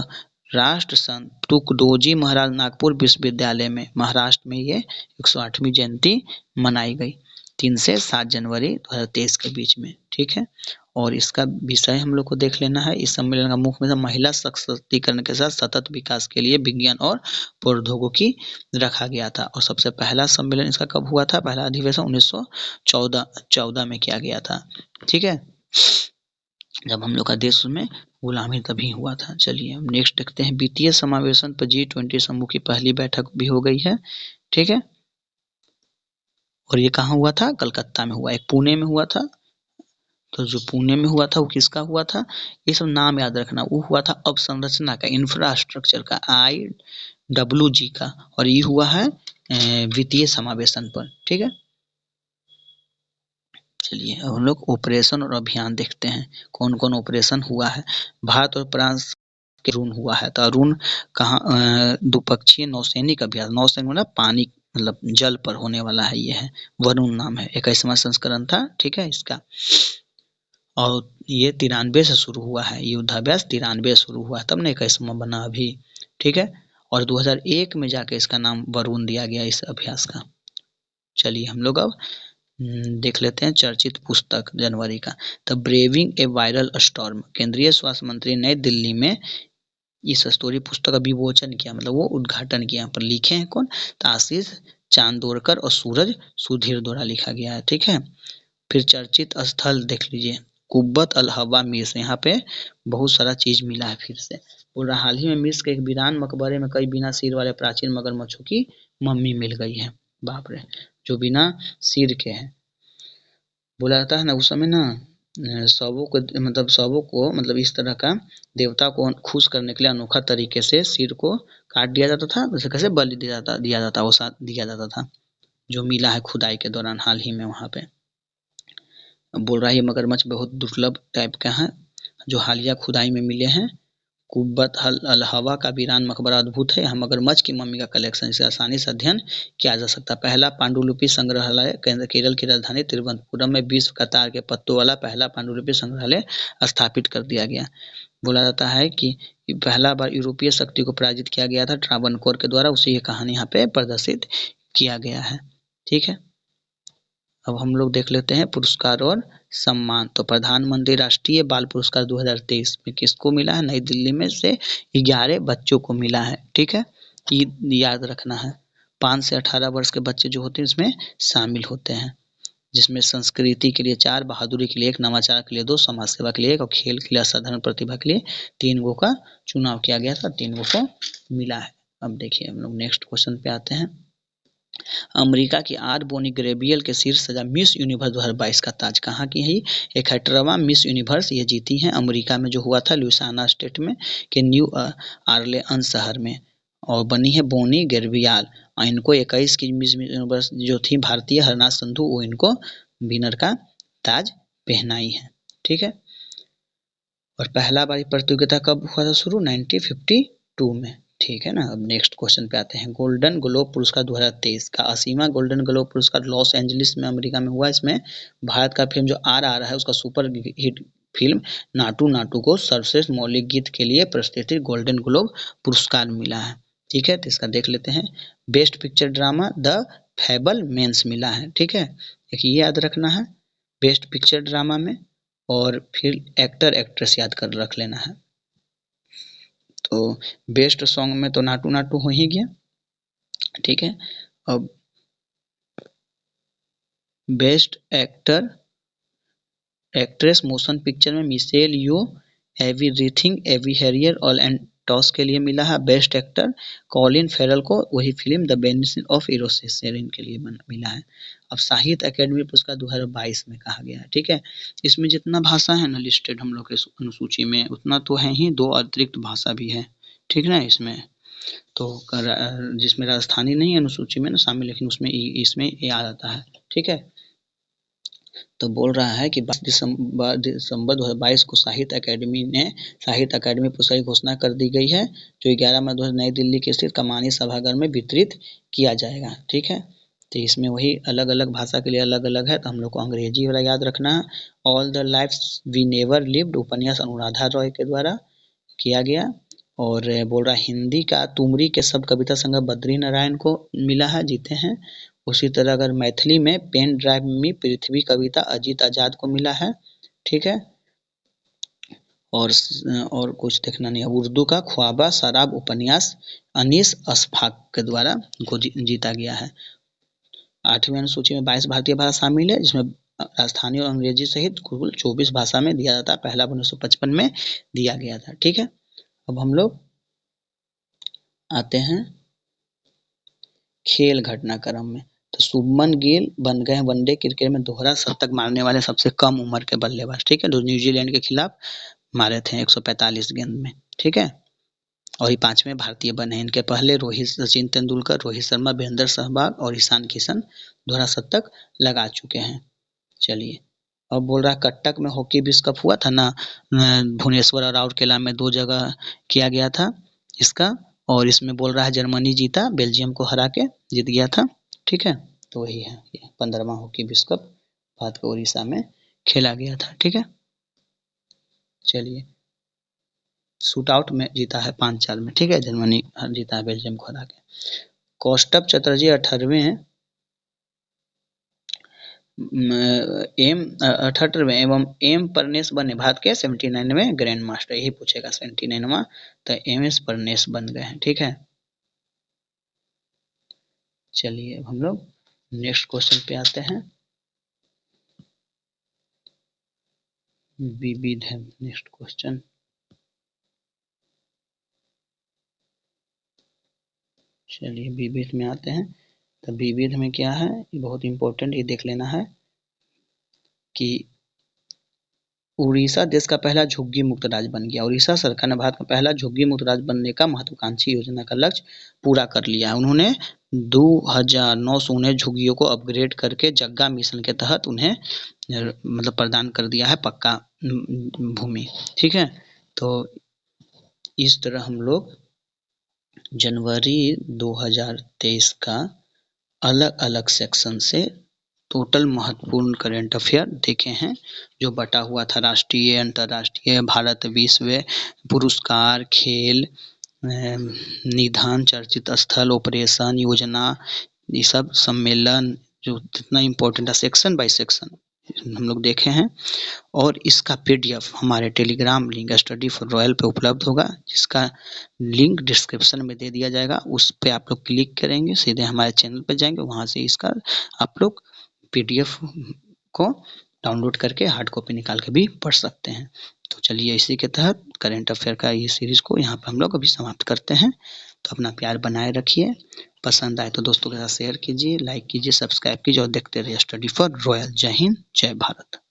S1: राष्ट्र संत तुकडोजी महाराज नागपुर विश्वविद्यालय में महाराष्ट्र में ये 108वीं जयंती मनाई गई 3 से 7 जनवरी 2023 के बीच में। ठीक है, और इसका विषय हम लोग को देख लेना है। इस सम्मेलन का मुख्य विषय महिला सशक्तिकरण के साथ सतत विकास के लिए विज्ञान और प्रौद्योगिकी रखा गया था। और सबसे पहला सम्मेलन इसका कब हुआ था? पहला अधिवेशन 1914 में किया गया था। ठीक है, जब हम लोग का देश में गुलामी तभी हुआ था। चलिए हम नेक्स्ट देखते हैं। वित्तीय समावेशन पर G20 समूह की पहली बैठक भी हो गई है। ठीक है, और ये कहाँ हुआ था? कलकत्ता में हुआ। एक पुणे में हुआ था। तो जो पुणे में हुआ था वो किसका हुआ था? ये सब नाम याद रखना। वो हुआ था अवसंरचना का, इंफ्रास्ट्रक्चर का, IWG का। और ये हुआ है वित्तीय समावेशन पर। ठीक है, चलिए अब हम लोग ऑपरेशन और अभियान देखते हैं। कौन कौन ऑपरेशन हुआ है? भारत और फ्रांस के अरुण हुआ है। तो अरुण कहाँ? द्विपक्षीय नौसैनिक अभ्यास। नौसैनिक मतलब पानी, मतलब जल पर होने वाला है। ये है वरुण नाम है। 21वां संस्करण था। ठीक है, इसका। और ये 93 से शुरू हुआ है। युद्धाभ्यास 93 शुरू हुआ, तब ना 21वां बना अभी। ठीक है, और 2001 में जाके इसका नाम वरुण दिया गया इस अभ्यास का। चलिए हम लोग अब देख लेते हैं चर्चित पुस्तक जनवरी का। The braving A viral storm. केंद्रीय स्वास्थ्य मंत्री नई दिल्ली में इस स्टोरी पुस्तक का विमोचन किया, मतलब वो उद्घाटन किया। यहाँ पर लिखे हैं कौन? तो आशीष चांदोरकर और सूरज सुधीर द्वारा लिखा गया है। ठीक है, फिर चर्चित स्थल देख लीजिए, कुब्बत अल हवा मिस्र। यहाँ पे बहुत सारा चीज मिला है फिर से। पूरा हाल ही में मिस्र के एक वीरान मकबरे में कई बिना सिर वाले प्राचीन मगरमच्छों की मम्मी मिल गई है। बाप रे, जो बिना सिर के हैं। बोला जाता है ना उस समय ना शवों को इस तरह का देवता को खुश करने के लिए अनोखा तरीके से सिर को काट दिया जाता था। जैसे कैसे बलि दिया जाता था, जो मिला है खुदाई के दौरान हाल ही में वहाँ पे। बोल रहा है ये मगरमच्छ बहुत दुर्लभ टाइप का है, जो हालिया खुदाई में मिले हैं। कुब्बत अल हवा का वीरान मकबरा अद्भुत है। यहाँ मगरमच्छ की मम्मी का कलेक्शन, इसे आसानी से अध्ययन किया जा सकता है। पहला पांडुलिपि संग्रहालय केरल की राजधानी तिरुवनंतपुरम में विश्व कतार के पत्तों वाला पहला पांडुलिपि संग्रहालय स्थापित कर दिया गया। बोला जाता है कि पहला बार यूरोपीय शक्ति को पराजित किया गया था ट्रावनकोर के द्वारा, उसी की कहानी यहाँ पे प्रदर्शित किया गया है। ठीक है, अब हम लोग देख लेते हैं पुरस्कार और सम्मान। तो प्रधानमंत्री राष्ट्रीय बाल पुरस्कार 2023 में किसको मिला है? नई दिल्ली में से 11 बच्चों को मिला है। ठीक है, ये याद रखना है। 5 से 18 वर्ष के बच्चे जो होते हैं इसमें शामिल होते हैं, जिसमें संस्कृति के लिए 4, बहादुरी के लिए 1, नवाचार के लिए 2, समाज सेवा के लिए 1 और खेल के लिए असाधारण प्रतिभा के लिए 3 गो का चुनाव किया गया था, 3 गो को मिला है। अब देखिए हम लोग नेक्स्ट क्वेश्चन पे आते हैं। अमेरिका की आर बोनी ग्रेबियल के शीर्ष सजा मिस यूनिवर्स 2022 का ताज कहाँ की है? 71वां मिस यूनिवर्स ये जीती हैं अमेरिका में, जो हुआ था लुइसियाना स्टेट में के न्यू आर्लेअन्स शहर में, और बनी है बोनी ग्रेबियल। और इनको 21 की मिस यूनिवर्स जो थी भारतीय हरनाथ संधू, वो इनको विनर का ताज पहनाई है। ठीक है, और पहला बार प्रतियोगिता कब हुआ था शुरू? 1952 में। ठीक है ना, अब नेक्स्ट क्वेश्चन पे आते हैं। गोल्डन ग्लोब पुरस्कार 2023 का 80वां गोल्डन ग्लोब पुरस्कार लॉस एंजलिस में अमेरिका में हुआ। इसमें भारत का फिल्म जो RRR है उसका super hit film Naatu Naatu को सर्वश्रेष्ठ मौलिक गीत के लिए प्रतिष्ठित गोल्डन ग्लोब पुरस्कार मिला है। ठीक है, तो इसका देख लेते हैं। Best picture drama the Fabelmans मिला है। ठीक है, एक ये याद रखना है बेस्ट पिक्चर ड्रामा में, और फिर एक्टर एक्ट्रेस याद कर रख लेना है। तो बेस्ट सॉन्ग में तो नाटू नाटू हो ही गया। ठीक है, अब best actor actress motion picture में Michelle Yeoh everything everywhere all एंड टॉस के लिए मिला है। बेस्ट एक्टर कॉलिन फेरल को वही फिल्म द बेनिफिट ऑफ इरोसिन के लिए मिला है। अब साहित्य अकेडमी पुरस्कार 2022 में कहा गया है। ठीक है, इसमें जितना भाषा है ना लिस्टेड हम लोग के अनुसूची में, उतना तो है ही, 2 अतिरिक्त भाषा भी है। ठीक ना, इसमें तो जिसमें राजस्थानी नहीं है अनुसूची में ना शामिल, लेकिन उसमें इसमें ये आ जाता है। ठीक है, तो बोल रहा है कि 22 दिसंबर 2022 को साहित्य अकादमी पुरस्कार की घोषणा कर दी गई है, जो 11 मई 2000 नई दिल्ली के स्थित कमानी सभागार में वितरित किया जाएगा। ठीक है, तो इसमें वही अलग अलग भाषा के लिए अलग अलग है, तो हम लोग को अंग्रेजी वाला याद रखना है। All the lives we never lived उपन्यास अनुराधा रॉय के द्वारा किया गया। और बोल रहा हिंदी का तुमरी के सब कविता संग्रह बद्री नारायण को मिला है, जीते हैं। उसी तरह अगर मैथिली में पेन ड्राइव में पृथ्वी कविता अजीत आजाद को मिला है। ठीक है, और कुछ देखना नहीं है। उर्दू का ख्वाबा शराब उपन्यास अनीस अशफाक के द्वारा उनको जीता गया है। 8वीं अनुसूची में 22 भारतीय भाषा शामिल है, जिसमें राजस्थानी और अंग्रेजी सहित कुल 24 भाषा में दिया जाता है। पहला 1955 में दिया गया था। ठीक है, अब हम लोग आते हैं खेल घटनाक्रम में। तो शुभमन गिल बन गए वनडे क्रिकेट में दोहरा शतक मारने वाले सबसे कम उम्र के बल्लेबाज। ठीक है, जो न्यूजीलैंड के खिलाफ मारे थे 145 गेंद में। ठीक है, और ये 5वें भारतीय बने हैं। इनके पहले सचिन तेंदुलकर, रोहित शर्मा, वीरेंद्र सहवाग और ईशान किशन दोहरा शतक लगा चुके हैं। चलिए, अब बोल रहा है कटक में हॉकी विश्व कप हुआ था ना, भुवनेश्वर और राउरकेला में 2 जगह किया गया था इसका, और इसमें बोल रहा है जर्मनी जीता, बेल्जियम को हरा के जीत गया था। ठीक है, तो वही है 15वां हॉकी विश्व कप भारत के उड़ीसा में खेला गया था। ठीक है, चलिए, शूट आउट में जीता है 5-4 में। ठीक है, जर्मनी जीता है बेल्जियम को हरा के। कौस्तुभ चटर्जी 18वें एम 78वें एवं एम परनेस बने भारत के 79वें ग्रैंड मास्टर। यही पूछेगा 79वां, तो एम एस परनेस बन गए हैं। ठीक है, चलिए अब हम लोग नेक्स्ट क्वेश्चन पे आते हैं। विविध है नेक्स्ट क्वेश्चन। चलिए विविध में आते हैं। तो विविध में क्या है, ये बहुत इंपॉर्टेंट, ये देख लेना है कि उड़ीसा देश का पहला झुग्गी मुक्त राज्य बन गया। उड़ीसा सरकार ने भारत का पहला झुग्गी मुक्त राज्य बनने का महत्वाकांक्षी योजना का लक्ष्य पूरा कर लिया है। उन्होंने 2919 झुग्गियों को अपग्रेड करके जग्गा मिशन के तहत उन्हें मतलब प्रदान कर दिया है पक्का भूमि। ठीक है, तो इस तरह हम लोग जनवरी 2023 का अलग अलग सेक्शन से टोटल महत्वपूर्ण करंट अफेयर देखे हैं, जो बटा हुआ था राष्ट्रीय, अंतर्राष्ट्रीय, भारत विश्व, पुरस्कार, खेल, निधान, चर्चित स्थल, ऑपरेशन, योजना, ये सब सम्मेलन, जो जितना इम्पोर्टेंट है सेक्शन बाय सेक्शन हम लोग देखे हैं। और इसका पीडीएफ हमारे Telegram link study for royal पे उपलब्ध होगा, जिसका लिंक डिस्क्रिप्शन में दे दिया जाएगा। उस पर आप लोग क्लिक करेंगे, सीधे हमारे चैनल पर जाएंगे, वहाँ से इसका आप लोग पीडीएफ को डाउनलोड करके हार्ड कॉपी निकाल के भी पढ़ सकते हैं। तो चलिए इसी के तहत करंट अफेयर का ये सीरीज को यहाँ पर हम लोग अभी समाप्त करते हैं। तो अपना प्यार बनाए रखिए, पसंद आए तो दोस्तों के साथ शेयर कीजिए, लाइक कीजिए, सब्सक्राइब कीजिए और देखते रहिए स्टडी फॉर रॉयल। जय हिंद, जय भारत।